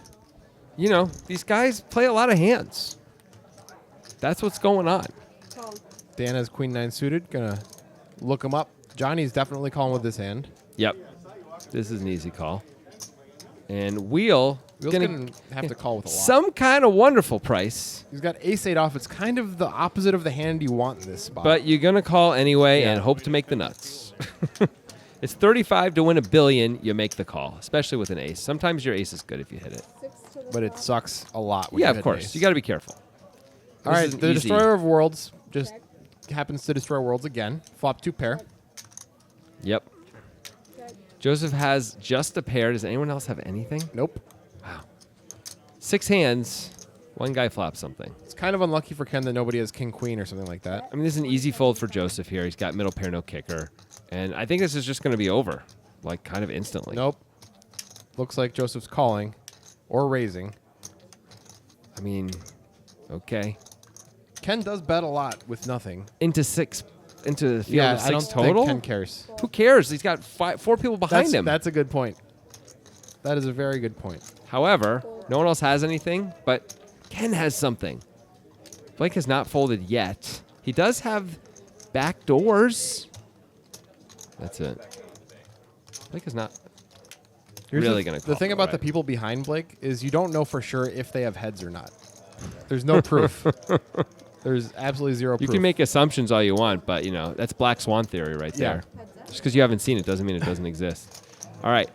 [SPEAKER 1] You know, these guys play a lot of hands. That's what's going on.
[SPEAKER 2] Dan has Queen 9 suited. Gonna look him up. Johnny's definitely calling with this hand.
[SPEAKER 1] Yep. This is an easy call. And Wheel's
[SPEAKER 2] Wheel's gonna have to call with a lot.
[SPEAKER 1] some kind of wonderful price,
[SPEAKER 2] He's got ace-8 off. It's kind of the opposite of the hand you want in this spot.
[SPEAKER 1] but you're going to call anyway
[SPEAKER 2] Yeah.
[SPEAKER 1] and hope to make the nuts. It's 35 to win $1 billion. You make the call, especially with an ace. Sometimes your ace is good if you hit it.
[SPEAKER 2] But it sucks a lot. When
[SPEAKER 1] Yeah,
[SPEAKER 2] you
[SPEAKER 1] of
[SPEAKER 2] hit
[SPEAKER 1] course.
[SPEAKER 2] ace.
[SPEAKER 1] You got to be careful.
[SPEAKER 2] All
[SPEAKER 1] This
[SPEAKER 2] right,
[SPEAKER 1] is an
[SPEAKER 2] the
[SPEAKER 1] easy-
[SPEAKER 2] Destroyer of Worlds just happens to destroy worlds again. Flop 2 pair.
[SPEAKER 1] Yep. Joseph has just a pair. Does anyone else have anything?
[SPEAKER 2] Nope.
[SPEAKER 1] 6 hands. One guy flops something.
[SPEAKER 2] It's kind of unlucky for Ken that nobody has King Queen or something like that.
[SPEAKER 1] I mean, this is an easy fold for Joseph here. He's got middle pair, no kicker. And I think this is just going to be over, like kind of instantly.
[SPEAKER 2] Nope. Looks like Joseph's calling or raising.
[SPEAKER 1] I mean, okay.
[SPEAKER 2] Ken does bet a lot with nothing.
[SPEAKER 1] Into the field
[SPEAKER 2] Yeah,
[SPEAKER 1] of
[SPEAKER 2] I don't
[SPEAKER 1] six total?
[SPEAKER 2] think Ken cares.
[SPEAKER 1] Who cares? He's got 4 people behind him.
[SPEAKER 2] That's a good point. That is a very good point.
[SPEAKER 1] However, no one else has anything, but Ken has something. Blake has not folded yet. He does have back doors. That's it. Blake is not really going to call.
[SPEAKER 2] The thing
[SPEAKER 1] it,
[SPEAKER 2] about
[SPEAKER 1] right?
[SPEAKER 2] the people behind Blake is you don't know for sure if they have heads or not. There's no proof. There's absolutely zero proof.
[SPEAKER 1] You can make assumptions all you want, but, you know, that's Black Swan theory right there. Just because you haven't seen it doesn't mean it doesn't exist. All right.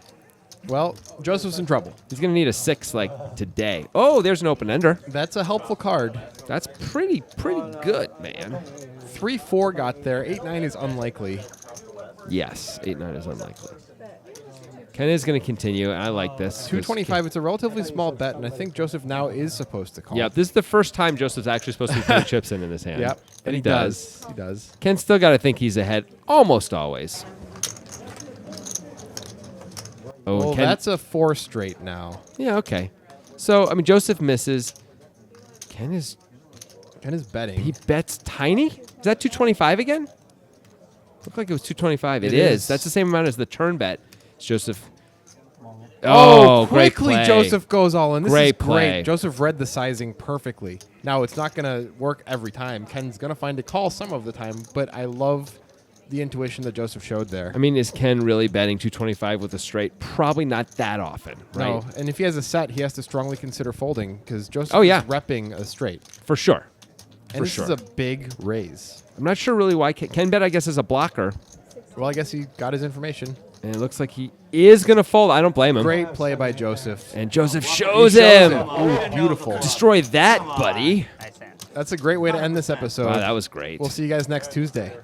[SPEAKER 2] Well, Joseph's in trouble.
[SPEAKER 1] He's going to need a 6 like today. Oh, there's an open ender.
[SPEAKER 2] That's a helpful card.
[SPEAKER 1] That's pretty good, man.
[SPEAKER 2] 3-4 got there. 8-9 is unlikely.
[SPEAKER 1] Yes, 8-9 is unlikely. Ken is going to continue. I like this.
[SPEAKER 2] 225. It's a relatively small bet, and I think Joseph now is supposed to call.
[SPEAKER 1] Yeah, this is the first time Joseph's actually supposed to be putting chips in this hand.
[SPEAKER 2] Yep,
[SPEAKER 1] and he does.
[SPEAKER 2] He does.
[SPEAKER 1] Ken still got to think he's ahead almost always. Oh,
[SPEAKER 2] Well,
[SPEAKER 1] Ken,
[SPEAKER 2] that's a 4 straight now.
[SPEAKER 1] yeah, okay. So, I mean, Joseph misses. Ken is
[SPEAKER 2] betting.
[SPEAKER 1] he bets tiny? Is that 225 again? Looked like it was 225.
[SPEAKER 2] It
[SPEAKER 1] It is.
[SPEAKER 2] is.
[SPEAKER 1] That's the same amount as the turn bet. It's Joseph. Oh, great
[SPEAKER 2] quickly
[SPEAKER 1] play.
[SPEAKER 2] Joseph goes all in. This
[SPEAKER 1] Great
[SPEAKER 2] is great.
[SPEAKER 1] play.
[SPEAKER 2] Joseph read the sizing perfectly. Now, it's not going to work every time. Ken's going to find a call some of the time, but I love the intuition that Joseph showed there.
[SPEAKER 1] I mean, is Ken really betting 225 with a straight? Probably not that often, right?
[SPEAKER 2] No, and if he has a set, he has to strongly consider folding because Joseph
[SPEAKER 1] Oh, yeah.
[SPEAKER 2] is repping a straight.
[SPEAKER 1] For sure.
[SPEAKER 2] And
[SPEAKER 1] For
[SPEAKER 2] this
[SPEAKER 1] sure.
[SPEAKER 2] is a big raise.
[SPEAKER 1] I'm not sure really why Ken bet, I guess, as a blocker.
[SPEAKER 2] Well, I guess he got his information.
[SPEAKER 1] And it looks like he is going to fold. I don't blame him.
[SPEAKER 2] Great play by Joseph.
[SPEAKER 1] And Joseph
[SPEAKER 2] He
[SPEAKER 1] shows
[SPEAKER 2] shows
[SPEAKER 1] him.
[SPEAKER 2] it. Ooh, beautiful.
[SPEAKER 1] Destroy that, buddy.
[SPEAKER 8] Nice hand.
[SPEAKER 2] That's a great way to end this episode.
[SPEAKER 1] Wow, that was great.
[SPEAKER 2] We'll see you guys next Tuesday.